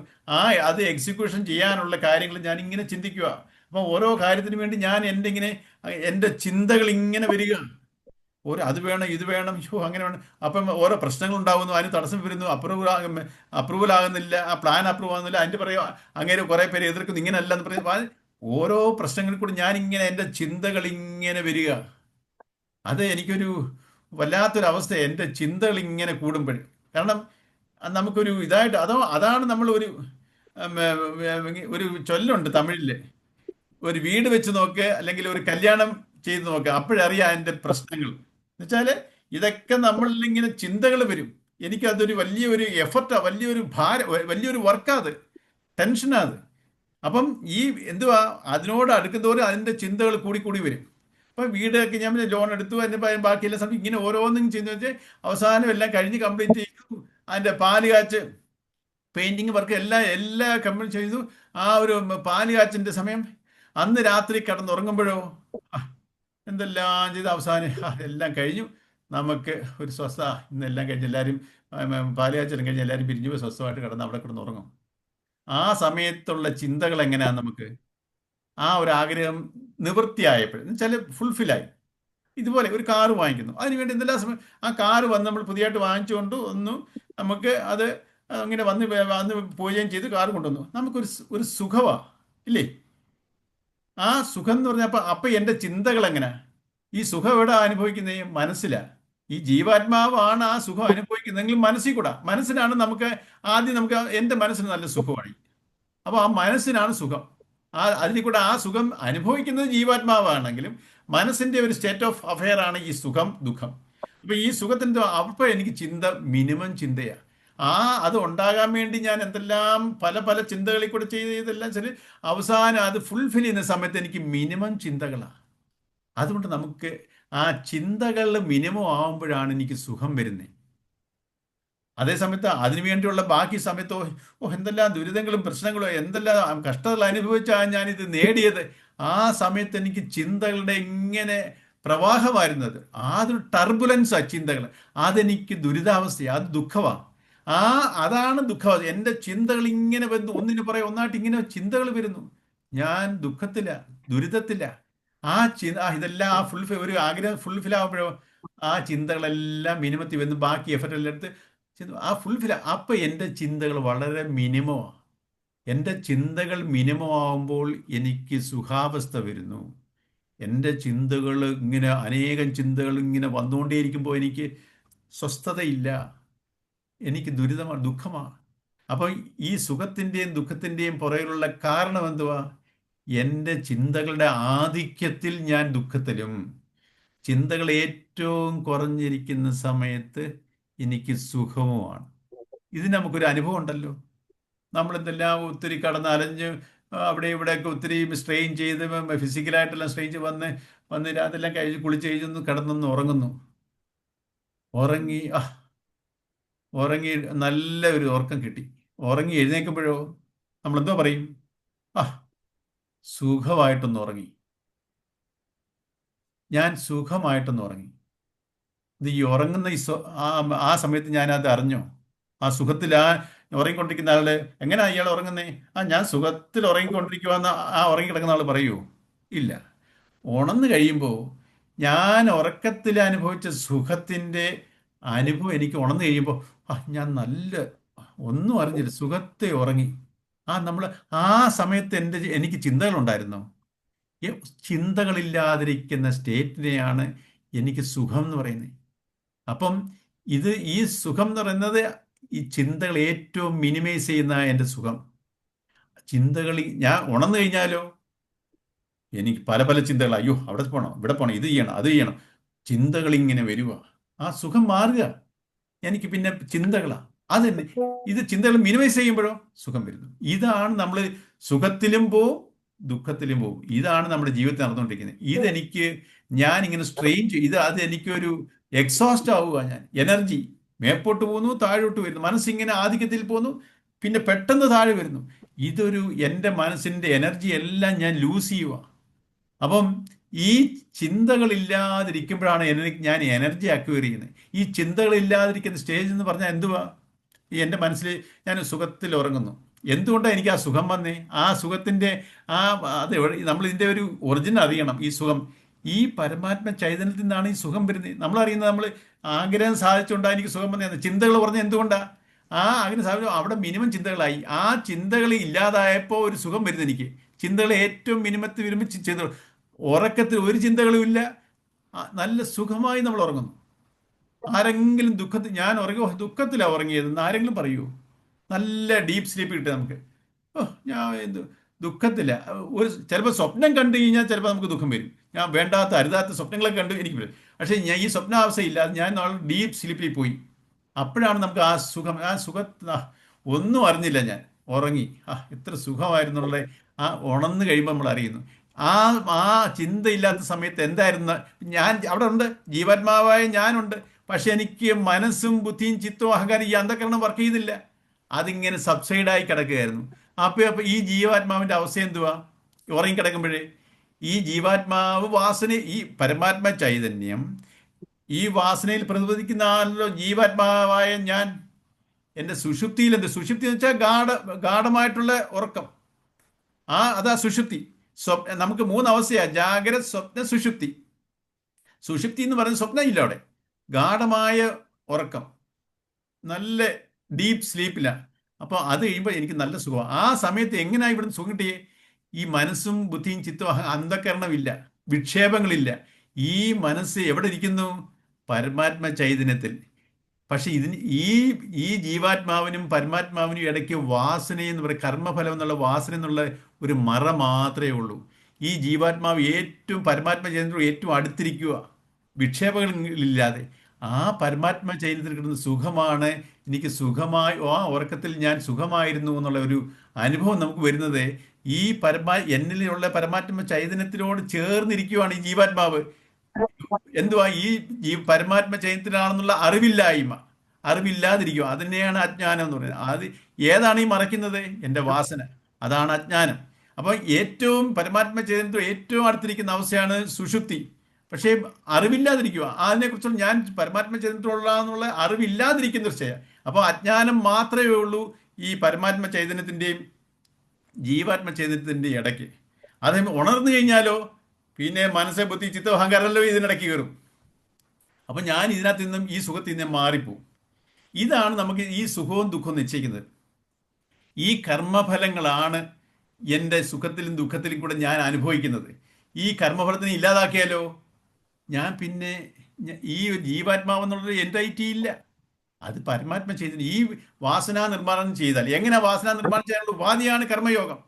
അത് എക്സിക്യൂഷൻ ചെയ്യാനുള്ള കാര്യങ്ങളും ഞാൻ ഇങ്ങനെ ചിന്തിക്കുക. അപ്പം ഓരോ കാര്യത്തിന് വേണ്ടി എൻ്റെ ചിന്തകൾ ഇങ്ങനെ വരിക. അത് വേണം, ഇത് വേണം, അങ്ങനെ വേണം. അപ്പം ഓരോ പ്രശ്നങ്ങൾ ഉണ്ടാകുന്നു, അതിന് തടസ്സം വരുന്നു, അപ്രൂവൽ ആകുന്നില്ല, ആ പ്ലാൻ അപ്രൂവ് ആകുന്നില്ല, അതിൻ്റെ പറയുക അങ്ങനെ കുറേ പേര് എതിർക്കുന്നു, ഇങ്ങനെയല്ല എന്ന് പറയുന്നത്. ഓരോ പ്രശ്നങ്ങളിൽ കൂടി എൻ്റെ ചിന്തകൾ ഇങ്ങനെ വരിക. അത് എനിക്കൊരു വല്ലാത്തൊരവസ്ഥ, എൻ്റെ ചിന്തകൾ ഇങ്ങനെ കൂടുമ്പോൾ. കാരണം നമുക്കൊരു ഇതായിട്ട് അതാണ് നമ്മൾ ഒരു ചൊല്ലുണ്ട് തമിഴിൽ, ഒരു വീട് വെച്ച് നോക്ക്, അല്ലെങ്കിൽ ഒരു കല്യാണം ചെയ്ത് നോക്ക്, അപ്പോഴറിയാം അതിൻ്റെ പ്രശ്നങ്ങൾ. എന്നുവെച്ചാൽ ഇതൊക്കെ നമ്മളിങ്ങനെ ചിന്തകൾ വരും. എനിക്കതൊരു വലിയൊരു എഫർട്ടാണ്, വലിയൊരു വർക്കാത്, ടെൻഷനാത്. അപ്പം എന്തുവാ, അതിനോട് അടുക്കുന്നതോറും അതിൻ്റെ ചിന്തകൾ കൂടി വരും. അപ്പം വീടൊക്കെ ഞാൻ ലോൺ എടുത്തു, അതിൻ്റെ ബാക്കിയെല്ലാം സമയം ഇങ്ങനെ ഓരോന്നും ചെയ്യുന്ന വെച്ചാൽ അവസാനം എല്ലാം കഴിഞ്ഞ് കംപ്ലീറ്റ് ചെയ്തു. അതിൻ്റെ പാല് കാച്ച്, പെയിൻറ്റിങ് വർക്ക് എല്ലാം കംപ്ലീറ്റ് ചെയ്തു. ആ ഒരു പാല് കാച്ചിൻ്റെ സമയം, അന്ന് രാത്രി കിടന്നുറങ്ങുമ്പോഴോ എന്തെല്ലാം ചെയ്ത് അവസാനം എല്ലാം കഴിഞ്ഞു, നമുക്ക് ഒരു സ്വസ്ഥ. ഇന്നെല്ലാം കഴിഞ്ഞ് എല്ലാവരും പാല് കാച്ചെല്ലാം കഴിഞ്ഞ് എല്ലാവരും പിരിഞ്ഞു പോയി സ്വസ്ഥമായിട്ട് കിടന്ന് അവിടെ കിടന്നുറങ്ങും. ആ സമയത്തുള്ള ചിന്തകൾ എങ്ങനെയാണ് നമുക്ക്? ആ ഒരു ആഗ്രഹം നിവൃത്തിയായപ്പോൾ എന്നുവെച്ചാൽ ഫുൾഫില്ലായി. ഇതുപോലെ ഒരു കാറ് വാങ്ങിക്കുന്നു, അതിനുവേണ്ടി എന്തെല്ലാം സമയം ആ കാറ് നമ്മൾ പുതിയതായിട്ട് വാങ്ങിച്ചുകൊണ്ട് നമുക്ക് അത് അങ്ങനെ വന്ന് പോവുകയും ചെയ്ത് കാറ് കൊണ്ടുവന്നു, നമുക്കൊരു സുഖമാണ് ഇല്ലേ? ആ സുഖം എന്ന് പറഞ്ഞപ്പോൾ അപ്പം എൻ്റെ ചിന്തകൾ എങ്ങനെ? ഈ സുഖം എവിടെ അനുഭവിക്കുന്നത്? മനസ്സിലാണ്. ഈ ജീവാത്മാവാണ് ആ സുഖം അനുഭവിക്കുന്നതെങ്കിൽ മനസ്സിൽ കൂടാ. മനസ്സിനാണ് ആദ്യം എൻ്റെ മനസ്സിന് നല്ല സുഖമാണ്. അപ്പോൾ ആ മനസ്സിനാണ് സുഖം. അതിൽ കൂടെ ആ സുഖം അനുഭവിക്കുന്നത് ജീവാത്മാവാണെങ്കിലും മനസ്സിന്റെ ഒരു സ്റ്റേറ്റ് ഓഫ് അഫെയർ ആണ് ഈ സുഖം ദുഃഖം. അപ്പൊ ഈ സുഖത്തിന്റെ അപ്പോൾ എനിക്ക് മിനിമം ചിന്തയാണ്. അത് ഉണ്ടാകാൻ വേണ്ടി ഞാൻ എന്തെല്ലാം പല പല ചിന്തകളിൽ കൂടെ ചെയ്തെല്ലാം ശരി, അവസാനം അത് ഫുൾഫിൽ ചെയ്യുന്ന സമയത്ത് എനിക്ക് മിനിമം ചിന്തകളാണ്. അതുകൊണ്ട് നമുക്ക് ആ ചിന്തകൾ മിനിമം ആവുമ്പോഴാണ് എനിക്ക് സുഖം വരുന്നത്. അതേ സമയത്ത് അതിനു വേണ്ടിയുള്ള ബാക്കി സമയത്തോ എന്തെല്ലാം ദുരിതങ്ങളും പ്രശ്നങ്ങളും എന്തെല്ലാം കഷ്ടതകൾ അനുഭവിച്ചാണ് ഞാനിത് നേടിയത്. ആ സമയത്ത് എനിക്ക് ചിന്തകളുടെ ഇങ്ങനെ പ്രവാഹമായിരുന്നത്, അതൊരു ടർബുലൻസാ ചിന്തകൾ. അതെനിക്ക് ദുരിതാവസ്ഥയാണ്, അത് ദുഃഖമാണ്. ആ അതാണ് ദുഃഖം. എൻ്റെ ചിന്തകൾ ഇങ്ങനെ വരുന്നു, ഒന്നിനു പുറകെ ഒന്നായിട്ട് ഇങ്ങനെ ചിന്തകൾ വരുന്നു. ഞാൻ ദുഃഖത്തില, ദുരിതത്തില. ഇതെല്ലാം ഒരു ആഗ്രഹം ഫുൾഫിൽ ആകുമ്പോഴോ ആ ചിന്തകളെല്ലാം മിനിമത്തിൽ വന്ന് ബാക്കി എഫർട്ട് എല്ലാം എടുത്ത് ആ ഫുൾഫിൽ. അപ്പൊ എൻ്റെ ചിന്തകൾ വളരെ മിനിമമാണ്. എൻ്റെ ചിന്തകൾ മിനിമം ആവുമ്പോൾ എനിക്ക് സുഖാവസ്ഥ വരുന്നു. എൻ്റെ ചിന്തകൾ ഇങ്ങനെ അനേകം ചിന്തകൾ ഇങ്ങനെ വന്നുകൊണ്ടേയിരിക്കുമ്പോൾ എനിക്ക് സ്വസ്ഥതയില്ല, എനിക്ക് ദുരിതമാണ്, ദുഃഖമാണ്. അപ്പോൾ ഈ സുഖത്തിൻ്റെയും ദുഃഖത്തിൻ്റെയും പുറകിലുള്ള കാരണം എന്തുവാ? എൻ്റെ ചിന്തകളുടെ ആധിക്യത്തിൽ ഞാൻ ദുഃഖത്തിലും. ചിന്തകൾ ഏറ്റവും കുറഞ്ഞിരിക്കുന്ന സമയത്ത് എനിക്ക് സുഖവുമാണ്. ഇത് നമുക്കൊരു അനുഭവം ഉണ്ടല്ലോ. നമ്മളെന്തെല്ലാം ഒത്തിരി കടന്നലഞ്ഞ് അവിടെ ഇവിടെയൊക്കെ ഒത്തിരി സ്ട്രെയിൻ ചെയ്ത് ഫിസിക്കലായിട്ടെല്ലാം സ്ട്രെയിൻ ചെയ്ത് വന്ന് അതെല്ലാം കഴിച്ച് കുളിച്ച് കഴിഞ്ഞൊന്ന് കിടന്നൊന്ന് ഉറങ്ങുന്നു. ഉറങ്ങി ഉറങ്ങി നല്ല ഒരു ഉറക്കം കിട്ടി. ഉറങ്ങി എഴുന്നേൽക്കുമ്പോഴോ നമ്മളെന്തോ പറയും? ആ സുഖമായിട്ടൊന്ന് ഉറങ്ങി, ഞാൻ സുഖമായിട്ടൊന്ന് ഉറങ്ങി. ഇത് ഈ ഉറങ്ങുന്ന ആ സമയത്ത് ഞാനത് അറിഞ്ഞോ? ആ സുഖത്തിൽ ഉറങ്ങിക്കൊണ്ടിരിക്കുന്ന ആള് എങ്ങനെയാ ഇയാൾ ഉറങ്ങുന്നേ? ഞാൻ സുഖത്തിൽ ഉറങ്ങിക്കൊണ്ടിരിക്കുവാന്ന് ആ ഉറങ്ങിക്കിടക്കുന്ന ആൾ പറയൂ? ഇല്ല. ഉണർന്നു കഴിയുമ്പോൾ ഞാൻ ഉറക്കത്തിൽ അനുഭവിച്ച സുഖത്തിൻ്റെ അനുഭവം എനിക്ക് ഉണർന്നു കഴിയുമ്പോൾ ഞാൻ നല്ല ഒന്നും അറിഞ്ഞില്ല, സുഖത്തെ ഉറങ്ങി. നമ്മൾ ആ സമയത്ത് എനിക്ക് ചിന്തകളുണ്ടായിരുന്നോ? ചിന്തകളില്ലാതിരിക്കുന്ന സ്റ്റേറ്റിനെയാണ് എനിക്ക് സുഖം എന്ന് പറയുന്നത്. അപ്പം ഈ സുഖം എന്ന് പറയുന്നത് ഈ ചിന്തകൾ ഏറ്റവും മിനിമൈസ് ചെയ്യുന്ന എൻ്റെ സുഖം. ചിന്തകൾ ഞാൻ ഉണർന്നു കഴിഞ്ഞാലോ എനിക്ക് പല പല ചിന്തകൾ. അയ്യോ അവിടെ പോകണം, ഇവിടെ പോകണം, ഇത് ചെയ്യണം, അത് ചെയ്യണം. ചിന്തകൾ ഇങ്ങനെ വരിക. ആ സുഖം മാറുക. എനിക്ക് പിന്നെ ചിന്തകളാ അത് തന്നെ. ഇത് ചിന്തകൾ മിനിമൈസ് ചെയ്യുമ്പോഴോ സുഖം വരുന്നു. ഇതാണ് നമ്മൾ സുഖത്തിലും പോവും ദുഃഖത്തിലും പോവും. ഇതാണ് നമ്മുടെ ജീവിതത്തിൽ നടന്നുകൊണ്ടിരിക്കുന്നത്. ഞാനിങ്ങനെ സ്ട്രെയിൻ ചെയ്ത് അത് എനിക്കൊരു എക്സോസ്റ്റ് ആവുക. ഞാൻ എനർജി മേപ്പോട്ട് പോകുന്നു, താഴോട്ട് വരുന്നു, മനസ്സിങ്ങനെ ആധിക്യത്തിൽ പോകുന്നു, പിന്നെ പെട്ടെന്ന് താഴെ വരുന്നു. എൻ്റെ മനസ്സിൻ്റെ എനർജി എല്ലാം ഞാൻ ലൂസ് ചെയ്യുക. അപ്പം ഈ ചിന്തകളില്ലാതിരിക്കുമ്പോഴാണ് ഞാൻ എനർജി അക്വയർ ചെയ്യുന്നത്. ഈ ചിന്തകളില്ലാതിരിക്കുന്ന സ്റ്റേജ് എന്ന് പറഞ്ഞാൽ എന്തുവാ? എൻ്റെ മനസ്സിൽ ഞാൻ സുഖത്തിൽ ഉറങ്ങുന്നു. എന്തുകൊണ്ടാണ് എനിക്ക് ആ സുഖം വന്നേ? ആ സുഖത്തിൻ്റെ നമ്മൾ ഇതിൻ്റെ ഒരു ഒറിജിൻ അറിയണം. ഈ സുഖം ഈ പരമാത്മ ചൈതന്യത്തിൽ നിന്നാണ് ഈ സുഖം വരുന്നത്. നമ്മളറിയുന്നത് നമ്മൾ ആഗ്രഹം സാധിച്ചുകൊണ്ടാണ് എനിക്ക് സുഖം വന്നത്. ചിന്തകൾ പറഞ്ഞാൽ എന്തുകൊണ്ടാണ്? ആഗ്രഹം സാധിച്ചു അവിടെ മിനിമം ചിന്തകളായി. ആ ചിന്തകൾ ഇല്ലാതായപ്പോൾ ഒരു സുഖം വരുന്നത് എനിക്ക്. ചിന്തകൾ ഏറ്റവും മിനിമത്തിൽ വരുമ്പോൾ ചിന്തകൾ. ഉറക്കത്തിൽ ഒരു ചിന്തകളും ഇല്ല, നല്ല സുഖമായി നമ്മൾ ഉറങ്ങുന്നു. ആരെങ്കിലും ഞാൻ ദുഃഖത്തിലാണ് ഉറങ്ങിയതെന്ന് ആരെങ്കിലും പറയൂ? നല്ല ഡീപ്പ് സ്ലീപ്പ് കിട്ടുക നമുക്ക്. ഞാൻ ദുഃഖത്തില്ല. ചിലപ്പോൾ സ്വപ്നം കണ്ടു കഴിഞ്ഞാൽ ചിലപ്പോൾ നമുക്ക് ദുഃഖം വരും. ഞാൻ വേണ്ടാത്ത അരുതാത്ത സ്വപ്നങ്ങളൊക്കെ കണ്ടു എനിക്ക് വരും. പക്ഷേ ഈ സ്വപ്നാവസ്ഥയില്ലാതെ ഞാൻ നാളെ ഡീപ്പ് സ്ലീപ്പിൽ പോയി. അപ്പോഴാണ് നമുക്ക് ആ ഒന്നും അറിഞ്ഞില്ല, ഞാൻ ഉറങ്ങി. എത്ര സുഖമായിരുന്നുള്ള ഉണർന്നു കഴിയുമ്പോൾ നമ്മൾ അറിയുന്നു. ആ ചിന്തയില്ലാത്ത സമയത്ത് എന്തായിരുന്നു? ഞാൻ അവിടെ ഉണ്ട്, ജീവാത്മാവായ ഞാനുണ്ട്. പക്ഷെ എനിക്ക് മനസ്സും ബുദ്ധിയും ചിത്തവും അഹങ്കാരം ഈ അന്ധകരണം വർക്ക് ചെയ്യുന്നില്ല. അതിങ്ങനെ സബ്സൈഡായി കിടക്കുകയായിരുന്നു. അപ്പോൾ ഈ ജീവാത്മാവിൻ്റെ അവസ്ഥ എന്തുവാ? ഉറങ്ങിക്കിടക്കുമ്പോഴേ ഈ ജീവാത്മാവ് ഈ പരമാത്മ ചൈതന്യം ഈ വാസനയിൽ പ്രതിഫലിക്കുന്ന ആണല്ലോ ജീവാത്മാവായ ഞാൻ. എൻ്റെ സുഷുപ്തിയിൽ സുഷുപ്തി എന്ന് വെച്ചാൽ ഗാഠമായിട്ടുള്ള ഉറക്കം. അതാ സുഷുപ്തി. നമുക്ക് 3 അവസ്ഥയാണ്: ജാഗ്രത, സ്വപ്ന, സുഷുപ്തി. സുഷുപ്തി എന്ന് പറയുന്നത് സ്വപ്നം ഇല്ല, അവിടെ ഗാഠമായ ഉറക്കം, നല്ല ഡീപ്പ് സ്ലീപ്പിലാണ്. അപ്പോൾ അത് കഴിയുമ്പോൾ എനിക്ക് നല്ല സുഖമാണ്. ആ സമയത്ത് എങ്ങനെയാണ് ഇവിടുന്ന് സുഖം കിട്ടിയേ? ഈ മനസ്സും ബുദ്ധിയും ചിത്തവും അന്ധകരണമില്ല, വിക്ഷേപങ്ങളില്ല. ഈ മനസ്സ് എവിടെ ഇരിക്കുന്നു? പരമാത്മ ചൈതന്യത്തിൽ. പക്ഷെ ഈ ജീവാത്മാവിനും പരമാത്മാവിനും ഇടയ്ക്ക് വാസനയെന്ന് പറയും, കർമ്മഫലം എന്നുള്ള വാസന എന്നുള്ള ഒരു മറ മാത്രമേ ഉള്ളൂ. ഈ ജീവാത്മാവ് ഏറ്റവും പരമാത്മ ചൈതന്യത്തോട് ഏറ്റവും അടുത്തിരിക്കുക, വിക്ഷേപങ്ങളില്ലാതെ. ആ പരമാത്മ ചൈതന്യത്തിൽ കിട്ടുന്ന സുഖമാണ് എനിക്ക് സുഖമായി. ഉറക്കത്തിൽ ഞാൻ സുഖമായിരുന്നു എന്നുള്ള ഒരു അനുഭവം നമുക്ക് വരുന്നത് എന്നിലുള്ള പരമാത്മ ചൈതന്യത്തിനോട് ചേർന്നിരിക്കുകയാണ് ഈ ജീവാത്മാവ്. എന്തുവാ ഈ പരമാത്മ ചൈതന്യത്തിലാണെന്നുള്ള അറിവില്ലാതിരിക്കുക, അതിനെയാണ് അജ്ഞാനം എന്ന് പറയുന്നത്. അത് ഏതാണ് ഈ മറയ്ക്കുന്നത്? എൻ്റെ വാസന. അതാണ് അജ്ഞാനം. അപ്പോൾ ഏറ്റവും പരമാത്മ ചൈതന്യത്തോട് ഏറ്റവും അടുത്തിരിക്കുന്ന അവസ്ഥയാണ് സുഷുപ്തി. പക്ഷേ അറിവില്ലാതിരിക്കുക, അതിനെക്കുറിച്ചുള്ള ഞാൻ പരമാത്മ ചൈതന്യത്തോടുള്ള അറിവില്ലാതിരിക്കുന്ന ഒരു ശയ. അപ്പോൾ അജ്ഞാനം മാത്രമേ ഉള്ളൂ ഈ പരമാത്മ ചൈതന്യത്തിൻ്റെയും ജീവാത്മ ചൈതന്യത്തിൻ്റെയും ഇടയ്ക്ക്. അത് ഉണർന്നു കഴിഞ്ഞാലോ പിന്നെ മനസ്സെ, ബുദ്ധി, ചിത്തം, അഹങ്കാരമല്ലോ ഇതിനിടയ്ക്ക് കയറും. അപ്പം ഞാൻ ഇതിനകത്ത് നിന്നും ഈ സുഖത്തിൽ നിന്നും മാറിപ്പോവും. ഇതാണ് നമുക്ക് ഈ സുഖവും ദുഃഖവും നിശ്ചയിക്കുന്നത്. ഈ കർമ്മഫലങ്ങളാണ് എൻ്റെ സുഖത്തിലും ദുഃഖത്തിലും കൂടെ ഞാൻ അനുഭവിക്കുന്നത്. ഈ കർമ്മഫലത്തിനെ ഇല്ലാതാക്കിയാലോ ഞാൻ പിന്നെ ഈ ജീവാത്മാവെന്നുള്ളൊരു എൻറ്റൈറ്റി ഇല്ല. അത് പരമാത്മ ചെയ്തിന് ഈ വാസനാ നിർമ്മാണം ചെയ്താൽ എങ്ങനെ വാസനാ നിർമ്മാണം ചെയ്യാനുള്ള ഉപാധിയാണ് കർമ്മയോഗം.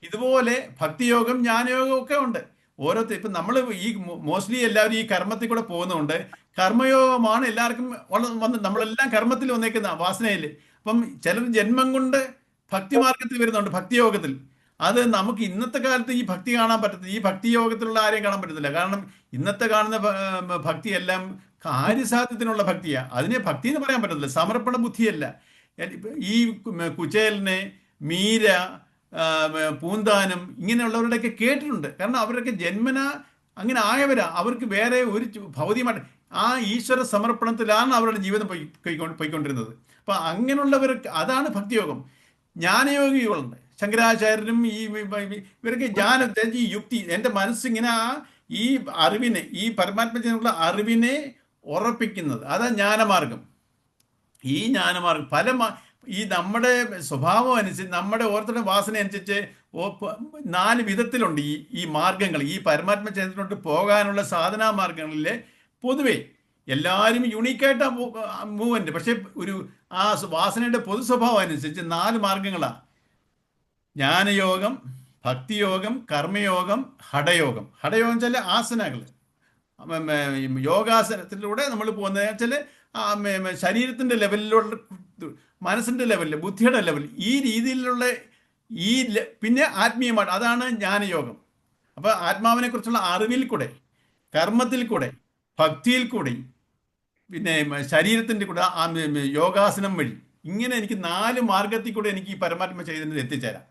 ഇതുപോലെ ഭക്തിയോഗം, ജ്ഞാനയോഗം ഒക്കെ ഉണ്ട്. ഓരോരുത്തർ ഇപ്പം നമ്മൾ ഈ മോസ്റ്റ്ലി എല്ലാവരും ഈ കർമ്മത്തിൽ കൂടെ പോകുന്നതുകൊണ്ട് കർമ്മയോഗമാണ് എല്ലാവർക്കും വന്ന് നമ്മളെല്ലാം കർമ്മത്തിൽ വന്നേക്കുന്ന വാസനയിൽ. അപ്പം ചിലർ ജന്മം കൊണ്ട് ഭക്തി മാർഗത്തിൽ വരുന്നുണ്ട്, ഭക്തിയോഗത്തിൽ. അത് നമുക്ക് ഇന്നത്തെ കാലത്ത് ഈ ഭക്തി കാണാൻ പറ്റത്തില്ല, ഈ ഭക്തി യോഗത്തിലുള്ള ആരെയും കാണാൻ പറ്റത്തില്ല. കാരണം ഇന്നത്തെ കാണുന്ന ഭക്തിയെല്ലാം കാര്യസാധ്യത്തിനുള്ള ഭക്തിയാണ്. അതിനെ ഭക്തി എന്ന് പറയാൻ പറ്റത്തില്ല, സമർപ്പണ ബുദ്ധിയല്ല. ഈ കുചേലനെ, മീര, പൂന്താനം ഇങ്ങനെയുള്ളവരുടെയൊക്കെ കേട്ടിട്ടുണ്ട്. കാരണം അവരൊക്കെ ജന്മന അങ്ങനെ ആയവരാ. അവർക്ക് വേറെ ഒരു ഭൗതികമായിട്ട് ആ ഈശ്വര സമർപ്പണത്തിലാണ് അവരുടെ ജീവിതം പോയിക്കൊണ്ടിരുന്നത്. അപ്പം അങ്ങനെയുള്ളവർക്ക് അതാണ് ഭക്തിയോഗം. ജ്ഞാനയോഗികളുണ്ട്, ശങ്കരാചാര്യരും ഇവരൊക്കെ ഈ യുക്തി, എൻ്റെ മനസ്സിങ്ങനെ ഈ അറിവിനെ, ഈ പരമാത്മജനുള്ള അറിവിനെ ഉറപ്പിക്കുന്നത്, അതാണ് ജ്ഞാനമാർഗം. ഈ ജ്ഞാനമാർഗം ഈ നമ്മുടെ സ്വഭാവം അനുസരിച്ച്, നമ്മുടെ ഓരോരുത്തരുടെ വാസന അനുസരിച്ച് 4 വിധത്തിലുണ്ട് ഈ മാർഗങ്ങൾ. ഈ പരമാത്മ ചൈതന്യത്തിലോട്ട് പോകാനുള്ള സാധനാ മാർഗങ്ങളിലെ പൊതുവേ എല്ലാവരും യുണീക്കായിട്ടാണ് മൂവ്മെന്റ്. പക്ഷെ ആ വാസനയുടെ പൊതു സ്വഭാവം അനുസരിച്ച് 4 മാർഗങ്ങളാണ്: ജ്ഞാനയോഗം, ഭക്തിയോഗം, കർമ്മയോഗം, ഹഠയോഗം. ഹഠയോഗം വെച്ചാൽ ആസനകൾ, യോഗാസനത്തിലൂടെ നമ്മൾ പോകുന്നത് വെച്ചാൽ ശരീരത്തിൻ്റെ ലെവലിലുള്ള, മനസ്സിൻ്റെ ലെവലിൽ, ബുദ്ധിയുടെ ലെവൽ, ഈ രീതിയിലുള്ള പിന്നെ ആത്മീയമായിട്ട്, അതാണ് ജ്ഞാനയോഗം. അപ്പോൾ ആത്മാവിനെ കുറിച്ചുള്ള അറിവിൽ കൂടെ, കർമ്മത്തിൽ കൂടെ, ഭക്തിയിൽ കൂടെ, പിന്നെ ശരീരത്തിൻ്റെ കൂടെ യോഗാസനം വഴി, ഇങ്ങനെ എനിക്ക് 4 മാർഗത്തിൽ കൂടെ എനിക്ക് ഈ പരമാത്മ ചൈതന്യത്തിൽ എത്തിച്ചേരാം.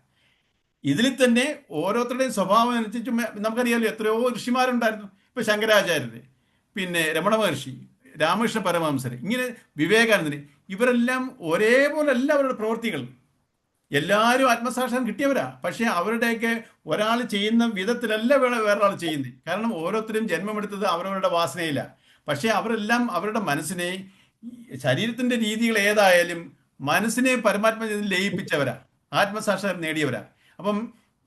ഇതിൽ തന്നെ ഓരോരുത്തരുടെയും സ്വഭാവം അനുസരിച്ച് നമുക്കറിയാമല്ലോ, എത്രയോ ഋഷിമാരുണ്ടായിരുന്നു. ഇപ്പം ശങ്കരാചാര്യര്, പിന്നെ രമണ മഹർഷി, രാമകൃഷ്ണ പരമഹംസര്, ഇങ്ങനെ വിവേകാനന്ദന്, ഇവരെല്ലാം ഒരേപോലെ അല്ല അവരുടെ പ്രവൃത്തികൾ. എല്ലാവരും ആത്മസാക്ഷാത്കാരം കിട്ടിയവരാ. പക്ഷേ അവരുടെയൊക്കെ ഒരാൾ ചെയ്യുന്ന വിധത്തിലല്ല വേറൊരാൾ ചെയ്യുന്നത്. കാരണം ഓരോരുത്തരും ജന്മമെടുത്തത് അവരവരുടെ വാസനയിലാണ്. പക്ഷേ അവരെല്ലാം അവരുടെ മനസ്സിനെ, ശരീരത്തിൻ്റെ രീതികൾ ഏതായാലും മനസ്സിനെ പരമാത്മ ലയിപ്പിച്ചവരാ, ആത്മസാക്ഷാത്കാരം നേടിയവരാ. അപ്പം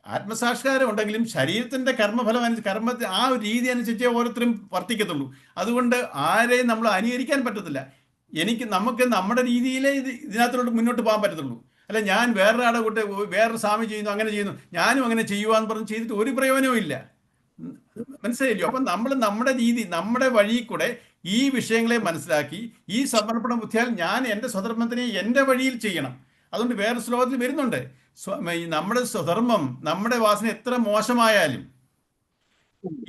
ആത്മസാക്ഷാത്കാരം ഉണ്ടെങ്കിലും ശരീരത്തിൻ്റെ കർമ്മത്തെ ആ ഒരു രീതി അനുസരിച്ചേ ഓരോരുത്തരും വർത്തിക്കത്തുള്ളൂ. അതുകൊണ്ട് ആരെയും നമ്മൾ അനുകരിക്കാൻ പറ്റത്തില്ല. നമുക്ക് നമ്മുടെ രീതിയിലേ ഇതിനകത്തോട്ട് മുന്നോട്ട് പോകാൻ പറ്റത്തുള്ളൂ. അല്ല, ഞാൻ വേറൊരാളെ കൂട്ട് വേറൊരു സ്വാമി ചെയ്യുന്നു, അങ്ങനെ ചെയ്യുന്നു, ഞാനും അങ്ങനെ ചെയ്യുവാന്ന് പറഞ്ഞ് ചെയ്തിട്ട് ഒരു പ്രയോജനവും ഇല്ല. മനസ്സിലായില്ലോ? അപ്പം നമ്മൾ നമ്മുടെ രീതി, നമ്മുടെ വഴി കൂടെ ഈ വിഷയങ്ങളെ മനസ്സിലാക്കി ഈ സമർപ്പണ ബുദ്ധിയാൽ ഞാൻ എൻ്റെ സ്വധർമ്മത്തിനെ എൻ്റെ വഴിയിൽ ചെയ്യണം. അതുകൊണ്ട് വേറെ ശ്ലോകത്തിൽ വരുന്നുണ്ട്, നമ്മുടെ സ്വധർമ്മം, നമ്മുടെ വാസന എത്ര മോശമായാലും,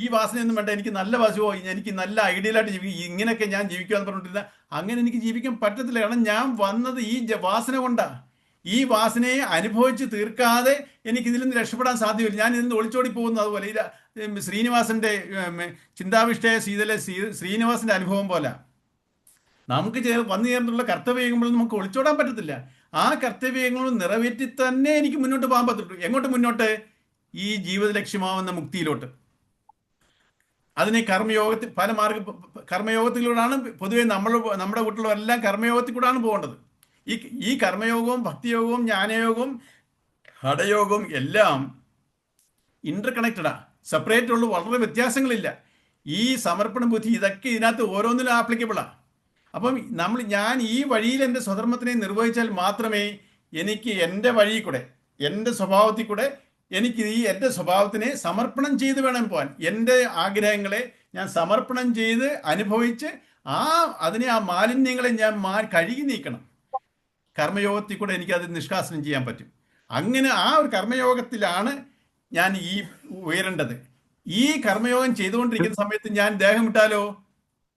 ഈ വാസനയൊന്നും വേണ്ട, എനിക്ക് നല്ല വാസമോ, എനിക്ക് നല്ല ഐഡിയലായിട്ട് ഇങ്ങനെയൊക്കെ ഞാൻ ജീവിക്കുക എന്ന് പറഞ്ഞിട്ടില്ല. അങ്ങനെ എനിക്ക് ജീവിക്കാൻ പറ്റത്തില്ല. കാരണം ഞാൻ വന്നത് ഈ വാസന കൊണ്ടാണ്. ഈ വാസനയെ അനുഭവിച്ച് തീർക്കാതെ എനിക്കിതിൽ നിന്ന് രക്ഷപ്പെടാൻ സാധ്യമല്ല. ഞാൻ ഇതിൽ നിന്ന് ഒളിച്ചോടി പോകുന്നു. അതുപോലെ ശ്രീനിവാസന്റെ ചിന്താവിഷ്ടയ സീതയിലെ ശ്രീനിവാസന്റെ അനുഭവം പോലെ നമുക്ക് വന്നു ചേർന്നുള്ള കർത്തവ്യങ്ങൾ നമുക്ക് ഒളിച്ചോടാൻ പറ്റത്തില്ല. ആ കർത്തവ്യങ്ങൾ നിറവേറ്റി തന്നെ എനിക്ക് മുന്നോട്ട് പോകാൻ പറ്റുള്ളൂ. എങ്ങോട്ട് മുന്നോട്ട്? ഈ ജീവിത ലക്ഷ്യമാവുന്ന മുക്തിയിലോട്ട്. അതിനെ കർമ്മയോഗത്തിൽ പല കർമ്മയോഗത്തിലൂടെയാണ് പൊതുവെ നമ്മുടെ വീട്ടിലെല്ലാം കർമ്മയോഗത്തിൽ കൂടെയാണ് പോകേണ്ടത്. ഈ കർമ്മയോഗവും ഭക്തിയോഗവും ജ്ഞാനയോഗവും ഹഠയോഗവും എല്ലാം ഇന്റർ കണക്റ്റഡാണ്, സെപ്പറേറ്റ് ഉള്ളൂ, വളരെ വ്യത്യാസങ്ങളില്ല. ഈ സമർപ്പണ ബുദ്ധി ഇതൊക്കെ ഇതിനകത്ത് ഓരോന്നിലും ആപ്ലിക്കബിളാണ്. അപ്പം ഞാൻ ഈ വഴിയിൽ എൻ്റെ സ്വധർമ്മത്തിനെ നിർവഹിച്ചാൽ മാത്രമേ എനിക്ക് എൻ്റെ വഴി കൂടെ, എൻ്റെ സ്വഭാവത്തിൽ കൂടെ എനിക്ക് എൻ്റെ സ്വഭാവത്തിനെ സമർപ്പണം ചെയ്ത് വേണം പോകാൻ. എൻ്റെ ആഗ്രഹങ്ങളെ ഞാൻ സമർപ്പണം ചെയ്ത് അനുഭവിച്ച് ആ മാലിന്യങ്ങളെ ഞാൻ കഴുകി നീക്കണം. കർമ്മയോഗത്തിൽ കൂടെ എനിക്കത് നിഷ്കാസനം ചെയ്യാൻ പറ്റും. അങ്ങനെ ആ ഒരു കർമ്മയോഗത്തിലാണ് ഞാൻ ഉയരേണ്ടത്. ഈ കർമ്മയോഗം ചെയ്തുകൊണ്ടിരിക്കുന്ന സമയത്ത് ഞാൻ ദേഹം വിട്ടാലോ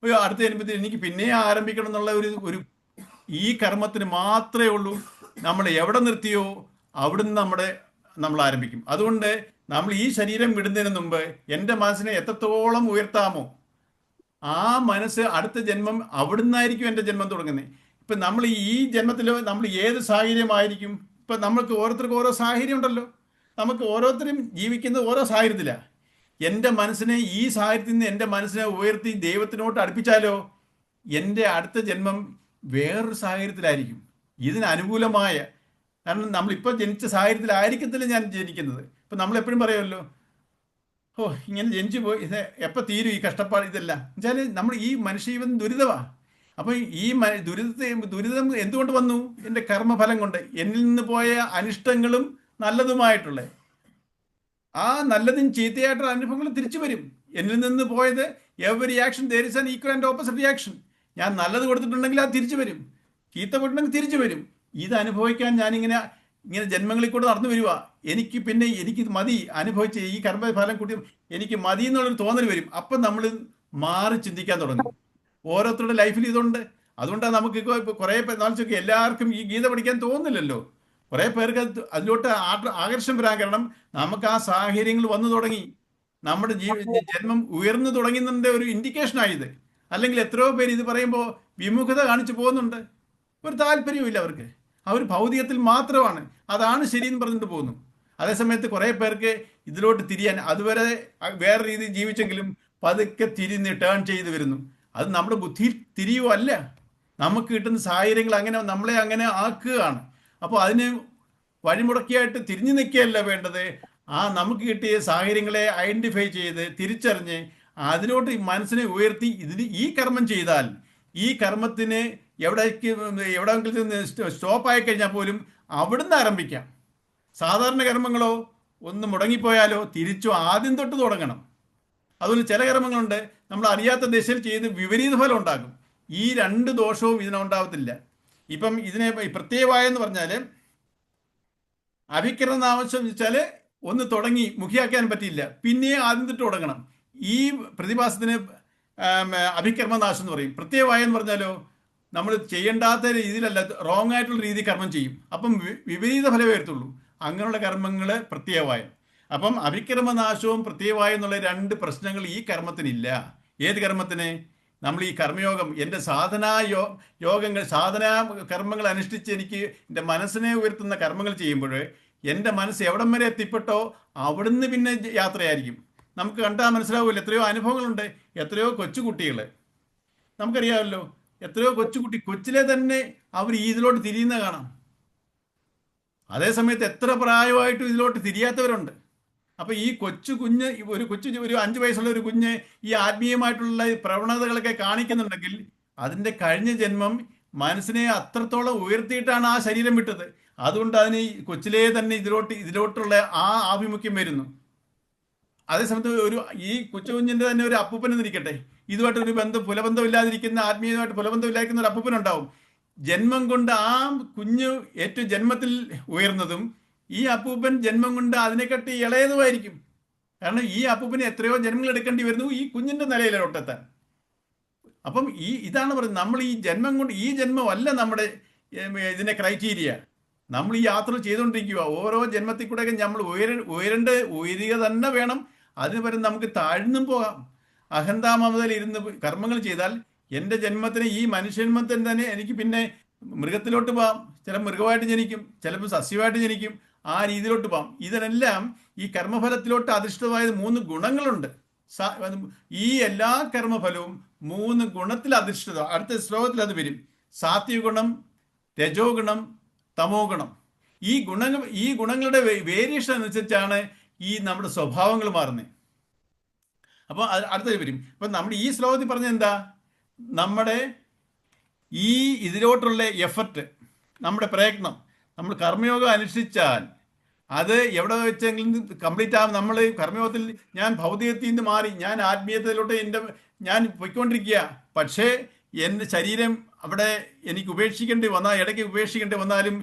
ഒരു അടുത്ത ജന്മത്തിൽ എനിക്ക് പിന്നെ ആരംഭിക്കണം എന്നുള്ള ഒരു ഈ കർമ്മത്തിന് മാത്രമേ ഉള്ളൂ. നമ്മൾ എവിടെ നിർത്തിയോ അവിടുന്ന് നമ്മൾ ആരംഭിക്കും. അതുകൊണ്ട് നമ്മൾ ഈ ശരീരം വിടുന്നതിന് മുമ്പ് എൻ്റെ മനസ്സിനെ എത്രത്തോളം ഉയർത്താമോ ആ മനസ്സ് അടുത്ത ജന്മം അവിടുന്നായിരിക്കും എൻ്റെ ജന്മം തുടങ്ങുന്നത്. ഇപ്പം നമ്മൾ ഈ ജന്മത്തിൽ നമ്മൾ ഏത് സാഹചര്യമായിരിക്കും. ഇപ്പം നമ്മൾക്ക് ഓരോരുത്തർക്കും ഓരോ സാഹചര്യം ഉണ്ടല്ലോ. നമുക്ക് ഓരോരുത്തരും ജീവിക്കുന്നത് ഓരോ സാഹചര്യത്തിലാണ്. എൻ്റെ മനസ്സിനെ ഈ സാഹചര്യത്തിൽ നിന്ന് എൻ്റെ മനസ്സിനെ ഉയർത്തി ദൈവത്തിനോട്ട് അടുപ്പിച്ചാലോ എൻ്റെ അടുത്ത ജന്മം വേറൊരു സാഹചര്യത്തിലായിരിക്കും, ഇതിന് അനുകൂലമായ. കാരണം നമ്മളിപ്പോൾ ജനിച്ച സാഹചര്യത്തിലായിരിക്കത്തില്ല ഞാൻ ജനിക്കുന്നത്. ഇപ്പം നമ്മളെപ്പോഴും പറയുമല്ലോ, ഓ ഇങ്ങനെ ജനിച്ചു പോയി, ഇത് എപ്പോൾ തീരും ഈ കഷ്ടപ്പാട്, ഇതെല്ലാം എന്നുവെച്ചാൽ നമ്മൾ ഈ മനുഷ്യജീവൻ ദുരിതമാണ്. അപ്പോൾ ഈ ദുരിതം എന്തുകൊണ്ട് വന്നു? എൻ്റെ കർമ്മഫലം കൊണ്ട്. എന്നിൽ നിന്ന് പോയ അനിഷ്ടങ്ങളും നല്ലതുമായിട്ടുള്ള ആ നല്ലതും ചീത്തയായിട്ടുള്ള അനുഭവങ്ങൾ തിരിച്ചു വരും. എന്നിൽ നിന്ന് പോയത് every action there is an equal and opposite reaction. ഞാൻ നല്ലത് കൊടുത്തിട്ടുണ്ടെങ്കിൽ അത് തിരിച്ചു വരും, ചീത്ത കൊടുത്തിട്ടുണ്ടെങ്കിൽ തിരിച്ചു വരും. ഇത് അനുഭവിക്കാൻ ഞാനിങ്ങനെ ജന്മങ്ങളിൽ കൂടെ നടന്നു വരിക. എനിക്ക് മതി അനുഭവിച്ച് ഈ കർമ്മഫലം കൂട്ടി എനിക്ക് മതി എന്നുള്ളൊരു തോന്നൽ വരും. അപ്പം നമ്മൾ മാറി ചിന്തിക്കാൻ തുടങ്ങും. ഓരോരുത്തരുടെ ലൈഫിൽ ഇതുണ്ട്. അതുകൊണ്ടാണ് നമുക്ക് കുറേ നാളെ എല്ലാവർക്കും ഈ ഗീത പഠിക്കാൻ തോന്നുന്നില്ലല്ലോ. കുറേ പേർക്ക് അതിലോട്ട് ആകർഷണം വരാൻ കാരണം നമുക്ക് ആ സാഹചര്യങ്ങൾ വന്നു തുടങ്ങി, നമ്മുടെ ജന്മം ഉയർന്നു തുടങ്ങുന്നതിൻ്റെ ഒരു ഇൻഡിക്കേഷനായത്. അല്ലെങ്കിൽ എത്രയോ പേര് ഇത് പറയുമ്പോൾ വിമുഖത കാണിച്ചു പോകുന്നുണ്ട്. ഒരു താല്പര്യമില്ല അവർക്ക്. അവർ ഭൗതികത്തിൽ മാത്രമാണ്, അതാണ് ശരിയെന്ന് പറഞ്ഞിട്ട് പോകുന്നു. അതേസമയത്ത് കുറേ പേർക്ക് ഇതിലോട്ട് തിരിയാൻ, അതുവരെ വേറെ രീതിയിൽ ജീവിച്ചെങ്കിലും പതുക്കെ തിരിഞ്ഞ് ടേൺ ചെയ്ത് വരുന്നു. അത് നമ്മുടെ ബുദ്ധിയിൽ തിരിയുവല്ല, നമുക്ക് കിട്ടുന്ന സാഹചര്യങ്ങൾ നമ്മളെ അങ്ങനെ ആക്കുകയാണ്. അപ്പോൾ അതിന് വഴിമുടക്കിയായിട്ട് തിരിഞ്ഞു നിൽക്കുകയല്ല വേണ്ടത്. നമുക്ക് കിട്ടിയ സാഹചര്യങ്ങളെ ഐഡൻറ്റിഫൈ ചെയ്ത് തിരിച്ചറിഞ്ഞ് അതിലോട്ട് മനസ്സിനെ ഉയർത്തി ഈ കർമ്മം ചെയ്താൽ ഈ കർമ്മത്തിന് എവിടെയെങ്കിലും സ്റ്റോപ്പായി കഴിഞ്ഞാൽ പോലും അവിടുന്ന് ആരംഭിക്കാം. സാധാരണ കർമ്മങ്ങളോ ഒന്ന് മുടങ്ങിപ്പോയാലോ തിരിച്ചു ആദ്യം തൊട്ട് തുടങ്ങണം. അതുപോലെ ചില കർമ്മങ്ങളുണ്ട് നമ്മൾ അറിയാത്ത ദിശയിൽ ചെയ്ത് വിപരീത ഫലം ഉണ്ടാകും. ഈ രണ്ട് ദോഷവും ഇതിനുണ്ടാവത്തില്ല. ഇപ്പം ഇതിനെ പ്രത്യേകമായെന്ന് പറഞ്ഞാൽ അഭികരണ ആവശ്യം വെച്ചാൽ ഒന്ന് തുടങ്ങി മുഖിയാക്കാൻ പറ്റിയില്ല, പിന്നെ ആദ്യം തൊട്ട് തുടങ്ങണം. ഈ പ്രതിഭാസത്തിന് അഭികർമ്മനാശം എന്ന് പറയും. പ്രത്യേകമായെന്ന് പറഞ്ഞാലോ നമ്മൾ ചെയ്യേണ്ടാത്ത രീതിയിലല്ല, റോങ് ആയിട്ടുള്ള രീതി കർമ്മം ചെയ്യും. അപ്പം വിപരീത ഫലമേ വരത്തുള്ളൂ. അങ്ങനെയുള്ള കർമ്മങ്ങൾ പ്രത്യേകമായ. അപ്പം അഭികർമ്മനാശവും പ്രത്യേകമായ എന്നുള്ള രണ്ട് പ്രശ്നങ്ങൾ ഈ കർമ്മത്തിനില്ല. ഏത് കർമ്മത്തിന്? നമ്മൾ ഈ കർമ്മയോഗം, എൻ്റെ സാധനാ കർമ്മങ്ങൾ അനുഷ്ഠിച്ച് എനിക്ക് എൻ്റെ മനസ്സിനെ ഉയർത്തുന്ന കർമ്മങ്ങൾ ചെയ്യുമ്പോൾ എൻ്റെ മനസ്സ് എവിടം വരെ എത്തിപ്പെട്ടോ അവിടുന്ന് പിന്നെ യാത്രയായിരിക്കും. നമുക്ക് കണ്ടാൽ മനസ്സിലാവില്ല. എത്രയോ അനുഭവങ്ങളുണ്ട്. എത്രയോ കൊച്ചുകുട്ടികൾ നമുക്കറിയാമല്ലോ. എത്രയോ കൊച്ചിലെ തന്നെ അവർ ഇതിലോട്ട് തിരിയുന്ന കാണാം. അതേസമയത്ത് എത്ര പ്രായമായിട്ടും ഇതിലോട്ട് തിരിയാത്തവരുണ്ട്. അപ്പോൾ ഈ ഒരു 5 വയസ്സുള്ള ഒരു കുഞ്ഞ് ഈ ആത്മീയമായിട്ടുള്ള പ്രവണതകളൊക്കെ കാണിക്കുന്നുണ്ടെങ്കിൽ അതിൻ്റെ കഴിഞ്ഞ ജന്മം മനസ്സിനെ അത്രത്തോളം ഉയർത്തിയിട്ടാണ് ആ ശരീരം വിട്ടത്. അതുകൊണ്ട് അതിന് കൊച്ചിലേ തന്നെ ഇതിലോട്ടുള്ള ആ ആഭിമുഖ്യം വരുന്നു. അതേസമയത്ത് ഈ കൊച്ചുകുഞ്ഞിൻ്റെ തന്നെ ഒരു അപ്പൂപ്പനെന്നിരിക്കട്ടെ, ഇതുമായിട്ടൊരു പുലബന്ധമില്ലാതിരിക്കുന്ന, ആത്മീയമായിട്ട് പുലബന്ധമില്ലാതിരിക്കുന്ന ഒരു അപ്പൂപ്പനുണ്ടാവും. ജന്മം കൊണ്ട് ആ കുഞ്ഞ് ഏറ്റവും ജന്മത്തിൽ ഉയർന്നതും ഈ അപ്പൂപ്പൻ ജന്മം കൊണ്ട് അതിനെക്കാട്ടി ഇളയതുമായിരിക്കും. കാരണം ഈ അപ്പൂപ്പന് എത്രയോ ജന്മങ്ങൾ എടുക്കേണ്ടി വരുന്നു ഈ കുഞ്ഞിൻ്റെ നിലയിലോട്ടെത്താൻ. അപ്പം ഇതാണ് പറയുന്നത്, നമ്മൾ ഈ ജന്മം കൊണ്ട്, ഈ ജന്മമല്ല നമ്മുടെ ഇതിൻ്റെ ക്രൈറ്റീരിയ. നമ്മൾ ഈ യാത്ര ചെയ്തുകൊണ്ടിരിക്കുക. ഓരോ ജന്മത്തിൽ കൂടെയൊക്കെ നമ്മൾ ഉയരുക തന്നെ വേണം. അതിന് പകരം നമുക്ക് താഴ്ന്നും പോകാം. അഹന്താമതയിൽ ഇരുന്ന് കർമ്മങ്ങൾ ചെയ്താൽ എൻ്റെ ജന്മത്തിന്, ഈ മനുഷ്യജന്മത്തിന് തന്നെ എനിക്ക് പിന്നെ മൃഗത്തിലോട്ട് പോകാം. ചില മൃഗമായിട്ട് ജനിക്കും, ചിലപ്പോൾ സസ്യമായിട്ട് ജനിക്കും. ആ രീതിയിലോട്ട് പോകാം. ഇതിനെല്ലാം ഈ കർമ്മഫലത്തിലോട്ട് അധിഷ്ഠിതമായത് 3 ഗുണങ്ങളുണ്ട്. ഈ എല്ലാ കർമ്മഫലവും 3 ഗുണത്തിൽ അധിഷ്ഠിതം. അടുത്ത ശ്ലോകത്തിൽ അത് വരും. സാത്വിക ഗുണം, രജോ ഗുണം, തമോ ഗുണം. ഈ ഗുണങ്ങളുടെ വേരിയേഷൻ അനുസരിച്ചാണ് ഈ നമ്മുടെ സ്വഭാവങ്ങൾ മാറുന്നത്. അപ്പോൾ അടുത്തത് വരും. അപ്പം നമ്മൾ ഈ ശ്ലോകത്തിൽ പറഞ്ഞ എന്താ? നമ്മുടെ ഇതിലോട്ടുള്ള എഫർട്ട്, നമ്മുടെ പ്രയത്നം, നമ്മൾ കർമ്മയോഗം അനുഷ്ഠിച്ചാൽ അത് എവിടെ വെച്ചെങ്കിലും കംപ്ലീറ്റ് ആകും. നമ്മൾ കർമ്മയോഗത്തിൽ ഞാൻ ഭൗതികത്തിൽ നിന്ന് മാറി ഞാൻ ആത്മീയതയിലോട്ട് ഞാൻ പോയിക്കൊണ്ടിരിക്കുക. പക്ഷേ എൻ്റെ ശരീരം അവിടെ എനിക്ക് ഇടയ്ക്ക് ഉപേക്ഷിക്കേണ്ടി വന്നാലും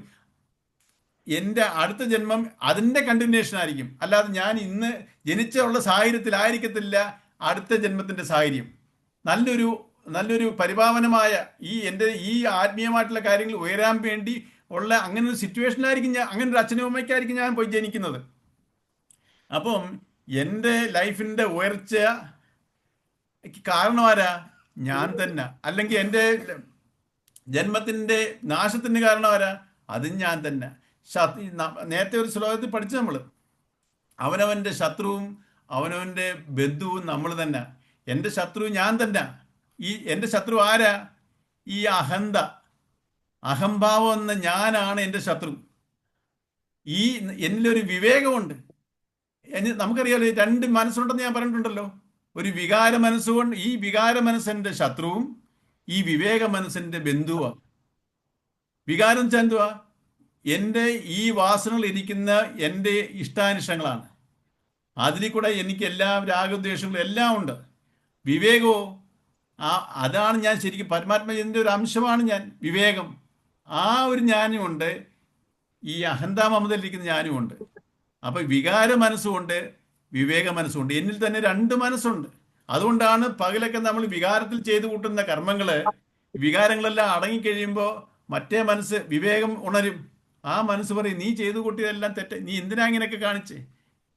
എൻ്റെ അടുത്ത ജന്മം അതിൻ്റെ കണ്ടിന്യൂഷൻ ആയിരിക്കും. അല്ലാതെ ഞാൻ ഇന്ന് ജനിച്ചുള്ള സാഹചര്യത്തിലായിരിക്കത്തില്ല അടുത്ത ജന്മത്തിൻ്റെ സാഹചര്യം. നല്ലൊരു നല്ലൊരു പരിപാവനമായ എൻ്റെ ഈ ആത്മീയമായിട്ടുള്ള കാര്യങ്ങൾ ഉയരാൻ വേണ്ടി ഉള്ള അങ്ങനെ ഒരു സിറ്റുവേഷനിലായിരിക്കും ഞാൻ, അങ്ങനെ ഒരു അച്ഛനും അമ്മയ്ക്കായിരിക്കും ഞാൻ പോയി ജനിക്കുന്നത്. അപ്പം എൻ്റെ ലൈഫിൻ്റെ ഉയർച്ച കാരണം ആരാ? ഞാൻ തന്നെ. അല്ലെങ്കിൽ എൻ്റെ ജന്മത്തിൻ്റെ നാശത്തിന് കാരണം ആരാ? അതും ഞാൻ തന്നെ. നേരത്തെ ഒരു ശ്ലോകത്തിൽ പഠിച്ചു നമ്മൾ, അവനവൻ്റെ ശത്രുവും അവനവൻ്റെ ബന്ധുവും നമ്മൾ തന്നെ. എൻ്റെ ശത്രു ഞാൻ തന്നെ. എൻ്റെ ശത്രു ആരാ? ഈ അഹംഭാവം എന്ന ഞാനാണ് എൻ്റെ ശത്രു. എന്നിലൊരു വിവേകമുണ്ട്. നമുക്കറിയാലോ, രണ്ട് മനസ്സുണ്ടെന്ന് ഞാൻ പറഞ്ഞിട്ടുണ്ടല്ലോ. ഒരു വികാര മനസ്സുകൊണ്ട്, ഈ വികാര മനസ്സിൻ്റെ ശത്രുവും ഈ വിവേക മനസ്സിൻ്റെ ബന്ധുവാണ്. വികാരം വെച്ചാൽ എന്തുവാ? എൻ്റെ ഈ വാസനകൾ ഇരിക്കുന്ന എൻ്റെ ഇഷ്ടാനിഷ്ടങ്ങളാണ്. അതിൽ കൂടെ എനിക്ക് എല്ലാ രാഗദ്വേഷങ്ങളും എല്ലാം ഉണ്ട്. വിവേകമോ, അതാണ് ഞാൻ ശരിക്കും പരമാത്മൻ്റെ ഒരു അംശമാണ് ഞാൻ, വിവേകം. ആ ഒരു ഞാനും ഉണ്ട്, ഈ അഹന്താ മമതയിലിരിക്കുന്ന ഞാനും ഉണ്ട്. അപ്പൊ വികാര മനസ്സുകൊണ്ട് വിവേക മനസ്സുണ്ട്. എന്നിൽ തന്നെ രണ്ട് മനസ്സുണ്ട്. അതുകൊണ്ടാണ് പകലൊക്കെ നമ്മൾ വികാരത്തിൽ ചെയ്തു കൂട്ടുന്ന കർമ്മങ്ങള്, വികാരങ്ങളെല്ലാം അടങ്ങിക്കഴിയുമ്പോൾ മറ്റേ മനസ്സ്, വിവേകം ഉണരും. ആ മനസ്സ് പറയും, നീ ചെയ്തു കൂട്ടിയതെല്ലാം തെറ്റ്, നീ എന്തിനാ ഇങ്ങനെയൊക്കെ കാണിച്ചേ,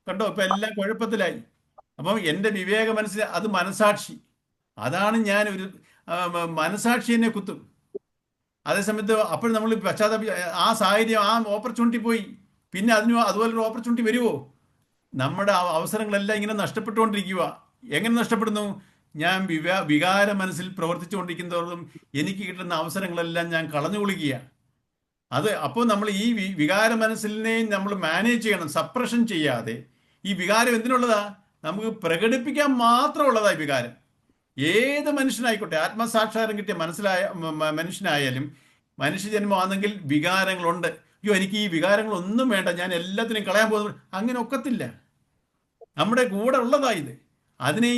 കണ്ടോ ഇപ്പൊ എല്ലാം കുഴപ്പത്തിലായി. അപ്പം എൻ്റെ വിവേക മനസ്സ്, അത് മനസാക്ഷി, അതാണ് ഞാൻ. ഒരു മനസാക്ഷി എന്നെ കുത്തും. അതേസമയത്ത് അപ്പോൾ നമ്മൾ ആ സാഹചര്യം, ആ ഓപ്പർച്യൂണിറ്റി പോയി, പിന്നെ അതുപോലൊരു ഓപ്പർച്യൂണിറ്റി വരുമോ? നമ്മുടെ അവസരങ്ങളെല്ലാം ഇങ്ങനെ നഷ്ടപ്പെട്ടുകൊണ്ടിരിക്കുക. എങ്ങനെ നഷ്ടപ്പെടുന്നു? ഞാൻ വികാര മനസ്സിൽ പ്രവർത്തിച്ചുകൊണ്ടിരിക്കുന്നതോറും എനിക്ക് കിട്ടുന്ന അവസരങ്ങളെല്ലാം ഞാൻ കളഞ്ഞു കുളിക്കുക. അപ്പോൾ നമ്മൾ ഈ വികാര മനസ്സിനെ നമ്മൾ മാനേജ് ചെയ്യണം, സപ്രഷൻ ചെയ്യാതെ. ഈ വികാരം എന്തിനുള്ളതാ? നമുക്ക് പ്രകടിപ്പിക്കാൻ മാത്രമുള്ളതാ ഈ വികാരം. ഏത് മനുഷ്യനായിക്കോട്ടെ, ആത്മസാക്ഷാത്കാരം കിട്ടിയ മനുഷ്യനായാലും, മനുഷ്യജന്മമാണെങ്കിൽ വികാരങ്ങളുണ്ട്. അയ്യോ, എനിക്ക് ഈ വികാരങ്ങളൊന്നും വേണ്ട, ഞാൻ എല്ലാത്തിനും കളയാൻ പോകുന്നു, അങ്ങനെ ഒക്കത്തില്ല. നമ്മുടെ കൂടെ ഉള്ളതാ ഇത്. അതിനെ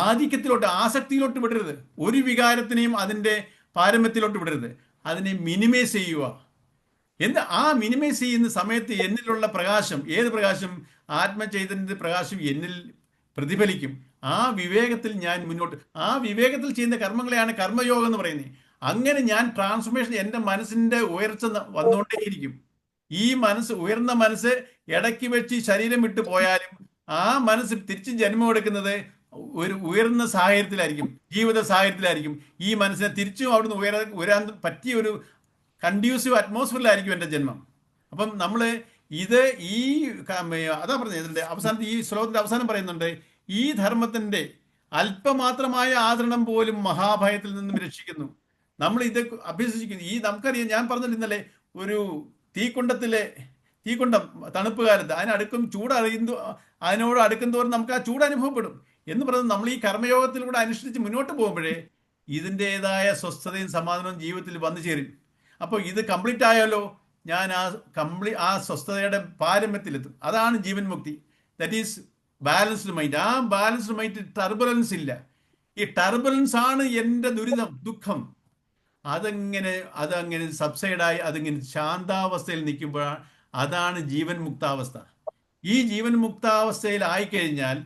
ആധിക്യത്തിലോട്ട്, ആസക്തിയിലോട്ട് വിടരുത്. ഒരു വികാരത്തിനെയും അതിൻ്റെ പാരമ്യത്തിലോട്ട് വിടരുത്. അതിനെ മിനിമൈസ് ചെയ്യുക. ആ മിനിമൈസ് ചെയ്യുന്ന സമയത്ത് എന്നിലുള്ള പ്രകാശം, ഏത് പ്രകാശം? ആത്മചൈതന്യത്തിന്റെ പ്രകാശം എന്നിൽ പ്രതിഫലിക്കും. ആ വിവേകത്തിൽ ഞാൻ മുന്നോട്ട്, ആ വിവേകത്തിൽ ചെയ്യുന്ന കർമ്മങ്ങളെയാണ് കർമ്മയോഗം എന്ന് പറയുന്നത്. അങ്ങനെ ഞാൻ ട്രാൻസ്ഫോർമേഷൻ, എൻ്റെ മനസ്സിന്റെ ഉയർച്ച വന്നുകൊണ്ടേയിരിക്കും. ഈ ഉയർന്ന മനസ്സ് ഇടയ്ക്ക് വെച്ച് ശരീരം വിട്ടു പോയാലും ആ മനസ്സ് തിരിച്ച് ജന്മം എടുക്കുന്നത് ഒരു ഉയർന്ന സാഹചര്യത്തിലായിരിക്കും, ജീവിത സാഹചര്യത്തിലായിരിക്കും. ഈ മനസ്സിനെ തിരിച്ചും അവിടുന്ന് ഉയരാൻ പറ്റിയ ഒരു കൺഡ്യൂസീവ് അറ്റ്മോസ്ഫിയറിലായിരിക്കും എൻ്റെ ജന്മം. അപ്പം നമ്മൾ അതാ പറഞ്ഞത്, ഇതിൻ്റെ അവസാനത്തെ, ഈ ശ്ലോകത്തിന്റെ അവസാനം പറയുന്നുണ്ട്, ഈ ധർമ്മത്തിന്റെ അല്പമാത്രമായ ആചരണം പോലും മഹാഭയത്തിൽ നിന്നും രക്ഷിക്കുന്നു. നമ്മൾ ഇത് അഭ്യസിക്കുന്നു. നമുക്കറിയാം, ഞാൻ പറഞ്ഞില്ല ഇന്നലെ, ഒരു തീക്കുണ്ടം തണുപ്പ് കാലത്ത് അതിനോട് അടുക്കും തോറും നമുക്ക് ആ ചൂട് അനുഭവപ്പെടും എന്ന് പറയുന്നത്. നമ്മൾ ഈ കർമ്മയോഗത്തിലൂടെ അനുഷ്ഠിച്ച് മുന്നോട്ട് പോകുമ്പോഴേ ഇതിൻ്റെതായ സ്വസ്ഥതയും സമാധാനവും ജീവിതത്തിൽ വന്നു ചേരും. അപ്പോൾ ഇത് കംപ്ലീറ്റ് ആയാലോ, ഞാൻ ആ സ്വസ്ഥതയുടെ പാരമ്യത്തിലെത്തും. അതാണ് ജീവൻ മുക്തി. That is balanced mind. ആ ബാലൻസ്ഡ് മൈൻഡ് ടർബുലൻസ് ഇല്ല. ഈ ടർബുലൻസ് ആണ് എൻ്റെ ദുരിതം, ദുഃഖം. അതങ്ങനെ സബ്സൈഡായി അതിങ്ങനെ ശാന്താവസ്ഥയിൽ നിൽക്കുമ്പോഴാണ്, അതാണ് ജീവൻ മുക്താവസ്ഥ. ഈ ജീവൻ മുക്താവസ്ഥയിൽ ആയിക്കഴിഞ്ഞാൽ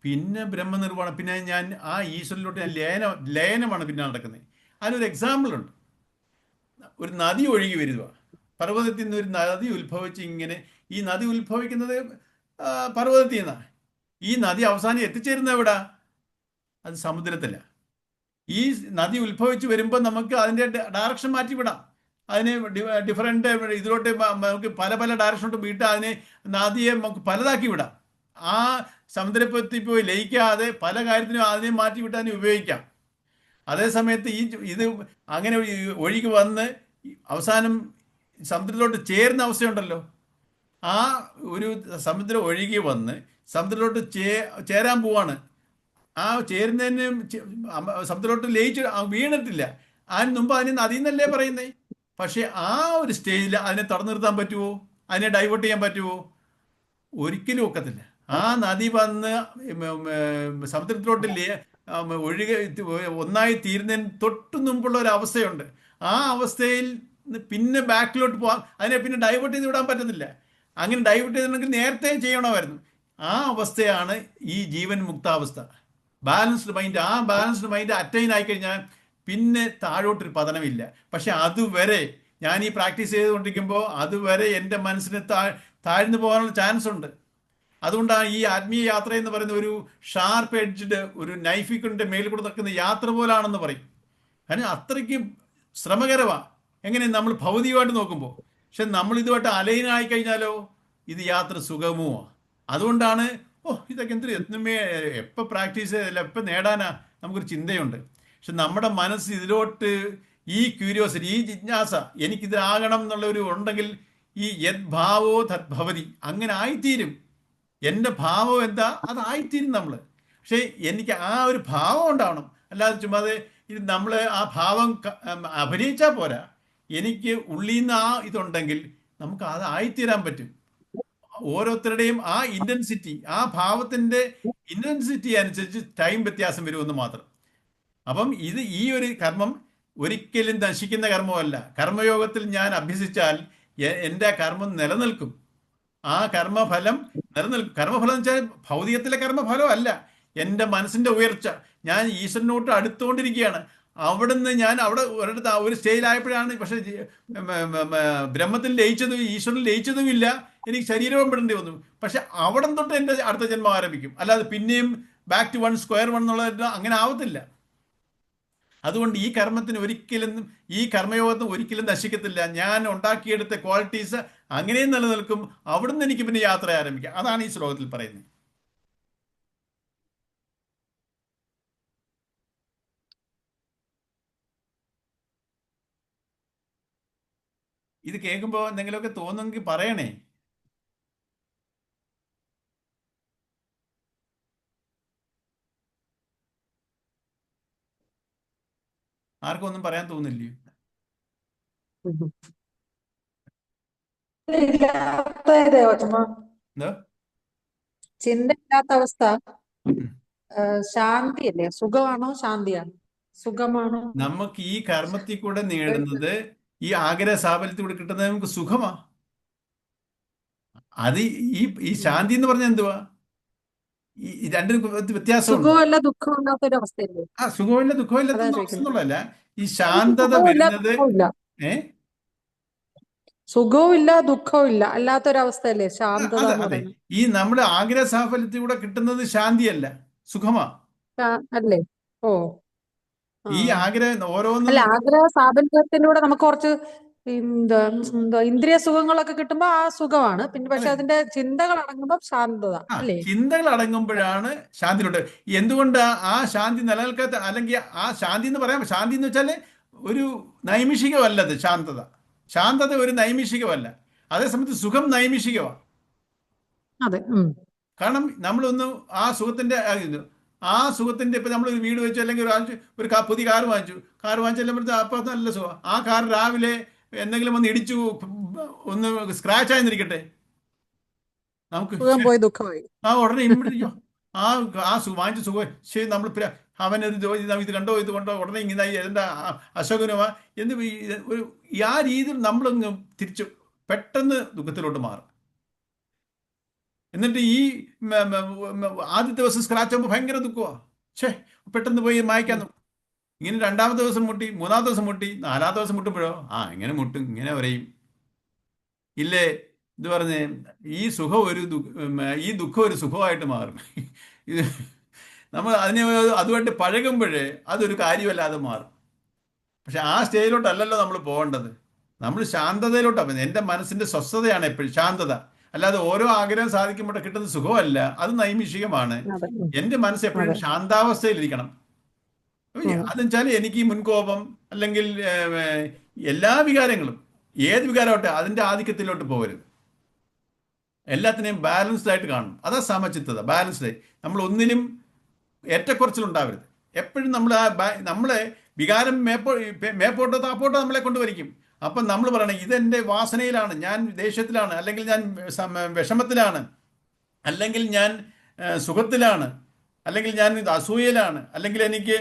പിന്നെ ബ്രഹ്മനിർവ്വാണം, പിന്നെ ഞാൻ ആ ഈശ്വരനിലോട്ട് ലയനമാണ് പിന്നെ നടക്കുന്നത്. അതിനൊരു എക്സാമ്പിൾ ഉണ്ട്. ഒരു നദി ഒഴുകി വരിക, പർവ്വതത്തിൽ നിന്ന് ഒരു നദി ഉത്ഭവിച്ച് ഇങ്ങനെ, ഈ നദി ഉത്ഭവിക്കുന്നത് പർവ്വതത്തിൽ നിന്നാണ്. ഈ നദി അവസാനം എത്തിച്ചേരുന്നത് എവിടാ? അത് സമുദ്രത്തില. ഈ നദി ഉത്ഭവിച്ച് വരുമ്പോൾ നമുക്ക് അതിൻ്റെ ഡയറക്ഷൻ മാറ്റിവിടാം. അതിനെ ഡിഫറെൻ്റ് ഇതിലോട്ട് നമുക്ക് പല ഡയറക്ഷനോട്ട് വിട്ട് അതിനെ നദിയെ നമുക്ക് പലതാക്കി വിടാം. ആ സമുദ്രത്തിൽ പോയി ലയിക്കാതെ പല കാര്യത്തിനും അതിനെ മാറ്റി വിട്ട് അതിനെ ഉപയോഗിക്കാം. അതേസമയത്ത് ഇത് അങ്ങനെ ഒഴുകി വന്ന് അവസാനം സമുദ്രത്തിലോട്ട് ചേരുന്ന അവസ്ഥയുണ്ടല്ലോ, ആ ഒരു സമുദ്രം ഒഴുകി വന്ന് സമുദ്രത്തിലോട്ട് ചേരാൻ പോവാണ്. ആ ചേരുന്നതിന് സമുദ്രത്തിലോട്ട് ലയിച്ച് വീണിട്ടില്ല. അതിന് മുമ്പ് അതിന് നദി എന്നല്ലേ പറയുന്നേ. പക്ഷെ ആ ഒരു സ്റ്റേജിൽ അതിനെ തടഞ്ഞു നിർത്താൻ പറ്റുമോ? അതിനെ ഡൈവേർട്ട് ചെയ്യാൻ പറ്റുമോ? ഒരിക്കലും ഒക്കത്തില്ല. ആ നദി വന്ന് സമുദ്രത്തിലോട്ട് ഒന്നായി തീരുന്നതിന് തൊട്ട് മുമ്പുള്ള ഒരു അവസ്ഥയുണ്ട്. ആ അവസ്ഥയിൽ പിന്നെ ബാക്കിലോട്ട് പോകാൻ, അതിനെ പിന്നെ ഡൈവേർട്ട് ചെയ്ത് വിടാൻ പറ്റത്തില്ല. അങ്ങനെ ഡൈവേർട്ട് ചെയ്തിട്ടുണ്ടെങ്കിൽ നേരത്തെ ചെയ്യണമായിരുന്നു. ആ അവസ്ഥയാണ് ഈ ജീവൻ മുക്താവസ്ഥ, ബാലൻസ്ഡ് മൈൻഡ്. ആ ബാലൻസ്ഡ് മൈൻഡ് അറ്റൈൻ ആയിക്കഴിഞ്ഞാൽ പിന്നെ താഴോട്ടൊരു പതനമില്ല. പക്ഷെ അതുവരെ ഞാൻ ഈ പ്രാക്ടീസ് ചെയ്തുകൊണ്ടിരിക്കുമ്പോൾ അതുവരെ എൻ്റെ മനസ്സിന് താഴ്ന്നു പോകാനുള്ള ചാൻസ് ഉണ്ട്. അതുകൊണ്ടാണ് ഈ ആത്മീയ യാത്ര എന്ന് പറയുന്ന ഒരു ഷാർപ്പ് എഡ്ജ്ഡ് ഒരു നൈഫിക്കിന്റെ മേൽ കൂടെ നിൽക്കുന്ന യാത്ര പോലാണെന്ന് പറയും. കാരണം അത്രയ്ക്ക് ശ്രമകരമാണ് എങ്ങനെ നമ്മൾ ഭൗതികമായിട്ട് നോക്കുമ്പോൾ. പക്ഷെ നമ്മൾ ഇതുമായിട്ട് അലൈനായി കഴിഞ്ഞാലോ ഇത് യാത്ര സുഗമവുമാണ്. അതുകൊണ്ടാണ് ഇതൊക്കെ എന്തൊരു എത്തുമേ എപ്പോൾ പ്രാക്ടീസ് ചെയ്തില്ല എപ്പോൾ നേടാനാ നമുക്കൊരു ചിന്തയുണ്ട്. പക്ഷെ നമ്മുടെ മനസ്സ് ഇതിലോട്ട് ഈ ക്യൂരിയോസിറ്റി, ഈ ജിജ്ഞാസ, എനിക്കിതാകണം എന്നുള്ളൊരു ഉണ്ടെങ്കിൽ ഈ യത് ഭാവോ തദ്ഭവതി, അങ്ങനെ ആയിത്തീരും. എൻ്റെ ഭാവം എന്താ അതായിത്തീരും നമ്മൾ. പക്ഷേ എനിക്ക് ആ ഒരു ഭാവം ഉണ്ടാവണം. അല്ലാതെ ചുമ്മാതെ ഇത് നമ്മൾ ആ ഭാവം അഭിനയിച്ചാൽ പോരാ. എനിക്ക് ഉള്ളിൽ നിന്ന് ആ ഇതുണ്ടെങ്കിൽ നമുക്ക് അത് ആയിത്തീരാൻ പറ്റും. ഓരോരുത്തരുടെയും ആ ഇന്റൻസിറ്റി, ആ ഭാവത്തിന്റെ ഇന്റൻസിറ്റി അനുസരിച്ച് ടൈം വ്യത്യാസം വരുമെന്ന് മാത്രം. അപ്പം ഈ ഒരു കർമ്മം ഒരിക്കലും നശിക്കുന്ന കർമ്മമല്ല. കർമ്മയോഗത്തിൽ ഞാൻ അഭ്യസിച്ചാൽ എൻ്റെ കർമ്മം നിലനിൽക്കും. ആ കർമ്മഫലം നിലനിൽക്കും. കർമ്മഫലം എന്ന് വെച്ചാൽ ഭൗതികത്തിലെ കർമ്മഫലം അല്ല, എൻ്റെ മനസ്സിന്റെ ഉയർച്ച. ഞാൻ ഈശ്വരനോട്ട് അടുത്തുകൊണ്ടിരിക്കുകയാണ്. അവിടുന്ന് ഞാൻ അവിടെ ഒരിടത്ത് ഒരു സ്റ്റേജിലായപ്പോഴാണ്. പക്ഷെ ബ്രഹ്മത്തിൽ ലയിച്ചതും ഈശ്വരനിൽ ലയിച്ചതും ഇല്ല, എനിക്ക് ശരീരവും പെടേണ്ടി വന്നു. പക്ഷെ അവിടെ തൊട്ട് എൻ്റെ അടുത്ത ജന്മം ആരംഭിക്കും. അല്ലാതെ പിന്നെയും ബാക്ക് ടു 1 സ്ക്വയർ 1 എന്നുള്ളത് അങ്ങനെ ആവത്തില്ല. അതുകൊണ്ട് ഈ കർമ്മത്തിന് ഒരിക്കലും, ഈ കർമ്മയോഗത്തിന് ഒരിക്കലും നശിക്കത്തില്ല. ഞാൻ ഉണ്ടാക്കിയെടുത്ത ക്വാളിറ്റീസ് അങ്ങനെയും നിലനിൽക്കും. അവിടുന്ന് എനിക്ക് പിന്നെ യാത്ര ആരംഭിക്കാം. അതാണ് ഈ ശ്ലോകത്തിൽ പറയുന്നത്. ഇത് കേൾക്കുമ്പോൾ എന്തെങ്കിലുമൊക്കെ തോന്നുമെങ്കിൽ പറയണേ. ആർക്കും ഒന്നും പറയാൻ തോന്നില്ലയോ? എന്താ ചിന്തയില്ലാത്ത അവസ്ഥ ശാന്തിയല്ലേ? സുഖമാണോ ശാന്തിയാണോ? സുഖമാണോ? നമുക്ക് ഈ കർമ്മത്തിൽ കൂടെ നേടുന്നത്, ഈ ആഗ്രഹ സാഫല്യത്തിൽ കൂടെ കിട്ടുന്നത് നമുക്ക് സുഖമാ. അത് ഈ ശാന്തി എന്ന് പറഞ്ഞാൽ എന്തുവാ? ഈ രണ്ടിനും വ്യത്യാസമുണ്ട്. സുഖമല്ല ദുഃഖമില്ലാത്തൊരു അവസ്ഥയല്ലേ? സുഖമില്ല അതാ ദുഃഖമില്ലാത്ത അവസ്ഥ ചോദിക്കുന്നത്. എന്നുള്ളതല്ല, ഈ ശാന്തത സുഖവുമില്ല വരുന്നത്. ദുഃഖവുമില്ല. ഏ സുഖവും ഇല്ല ദുഃഖവും ഇല്ല അല്ലാത്തൊരവസ്ഥയല്ലേ ശാന്തത അതെ എന്ന് അതെ, പറയുന്നത്? ഈ നമ്മുടെ ആഗ്രഹ സാഫല്യത്തിൽ കൂടെ കിട്ടുന്നത് ശാന്തിയല്ല, സുഖമാ. അല്ലേ? ഓ ആ ഈ ആഗ്രഹം ഓരോന്നും. അല്ല, ആഗ്രഹ സാഫല്യത്തിലൂടെ നമുക്ക് കുറച്ച് എന്താ എന്താ ഇന്ദ്രിയ സുഖങ്ങളൊക്കെ കിട്ടുമ്പോ ആ സുഖമാണ്. പിന്നെ പക്ഷെ അതെ, അതിന്റെ ചിന്തകൾ അടങ്ങുമ്പോൾ ശാന്തത അല്ലേ? ചിന്തകൾ അടങ്ങുമ്പോഴാണ് ശാന്തിയിലുണ്ട്. എന്തുകൊണ്ട് ആ ശാന്തി നിലനിൽക്കാത്ത, അല്ലെങ്കിൽ ആ ശാന്തി എന്ന് പറയാം, ശാന്തി എന്ന് വെച്ചാൽ ഒരു നൈമിഷികമല്ലത്. ശാന്തത, ശാന്തത ഒരു നൈമിഷികമല്ല. അതേസമയത്ത് സുഖം നൈമിഷികമാണ്. അതെ. കാരണം നമ്മളൊന്ന് ആ സുഖത്തിന്റെ ആ സുഖത്തിന്റെ ഇപ്പൊ നമ്മൾ ഒരു വീട് വെച്ചു, അല്ലെങ്കിൽ പുതിയ കാർ വാങ്ങിച്ചു. കാർ വാങ്ങിച്ചെല്ലുമ്പോഴത്തെ അപ്പൊ നല്ല സുഖം. ആ കാർ രാവിലെ എന്തെങ്കിലും ഒന്ന് ഇടിച്ചു, ഒന്ന് സ്ക്രാച്ച് ആയെന്നിരിക്കട്ടെ, നമുക്ക് സുഖം പോയി ദുഃഖമായി. ഉടനെ ഇമ്മീഡിയറ്റ് ആ ആ വാങ്ങിച്ച സുഖം ശരി. നമ്മൾ അവനൊരു ഇത് കണ്ടോ ഇത് കൊണ്ടോ ഉടനെ ഇങ്ങനെ എന്താ അശോകനുമാ എന്ന് ഒരു ആ രീതിയിൽ നമ്മളൊന്ന് തിരിച്ചു പെട്ടെന്ന് ദുഃഖത്തിലോട്ട് മാറും. എന്നിട്ട് ഈ ആദ്യത്തെ ദിവസം സ്ക്രാച്ച് ആകുമ്പോൾ ഭയങ്കര ദുഃഖമാണ്. പെട്ടെന്ന് പോയി മായ്ക്കാൻ നോക്കും. ഇങ്ങനെ 2-ാമത്തെ ദിവസം മുട്ടി, 3-ാമത്തെ ദിവസം മുട്ടി, 4-ാമത്തെ ദിവസം മുട്ടുമ്പോഴോ ഇങ്ങനെ മുട്ടും, ഇങ്ങനെ പറയും ഇല്ലേ. ഇത് പറഞ്ഞ് ഈ സുഖം ഈ ദുഃഖം ഒരു സുഖമായിട്ട് മാറും. ഇത് നമ്മൾ അതുമായിട്ട് പഴകുമ്പോഴേ അതൊരു കാര്യമല്ലാതെ മാറും. പക്ഷെ ആ സ്റ്റേജിലോട്ടല്ലല്ലോ നമ്മൾ പോകേണ്ടത്. നമ്മൾ ശാന്തതയിലോട്ടാണ്. എൻ്റെ മനസ്സിന്റെ സ്വസ്ഥതയാണ് എപ്പോഴും ശാന്തത. അല്ലാതെ ഓരോ ആഗ്രഹം സാധിക്കുമ്പോൾ കിട്ടുന്ന സുഖമല്ല, അത് നൈമിഷികമാണ്. എൻ്റെ മനസ്സ് എപ്പോഴും ശാന്താവസ്ഥയിലിരിക്കണം. അതെന്ന് വെച്ചാൽ എനിക്ക് ഈ മുൻകോപം അല്ലെങ്കിൽ എല്ലാ വികാരങ്ങളും, ഏത് വികാരമാവട്ടെ, അതിൻ്റെ ആധിക്യത്തിലോട്ട് പോകരുത്. എല്ലാത്തിനെയും ബാലൻസ്ഡ് ആയിട്ട് കാണണം. അതാ സമചിത്തത, ബാലൻസ്ഡ് ആയി. നമ്മൾ ഒന്നിനും ഏറ്റക്കുറച്ചിലുണ്ടാവരുത്. എപ്പോഴും നമ്മൾ നമ്മളെ വികാരം മേപ്പോട്ടോ താപ്പോട്ടോ നമ്മളെ കൊണ്ടുവരിക്കും. അപ്പം നമ്മൾ പറയണം ഇതെൻ്റെ വാസനയിലാണ്, ഞാൻ ദേഷ്യത്തിലാണ്, അല്ലെങ്കിൽ ഞാൻ വിഷമത്തിലാണ്, അല്ലെങ്കിൽ ഞാൻ സുഖത്തിലാണ്, അല്ലെങ്കിൽ ഞാൻ അസൂയയിലാണ്, അല്ലെങ്കിൽ എനിക്ക്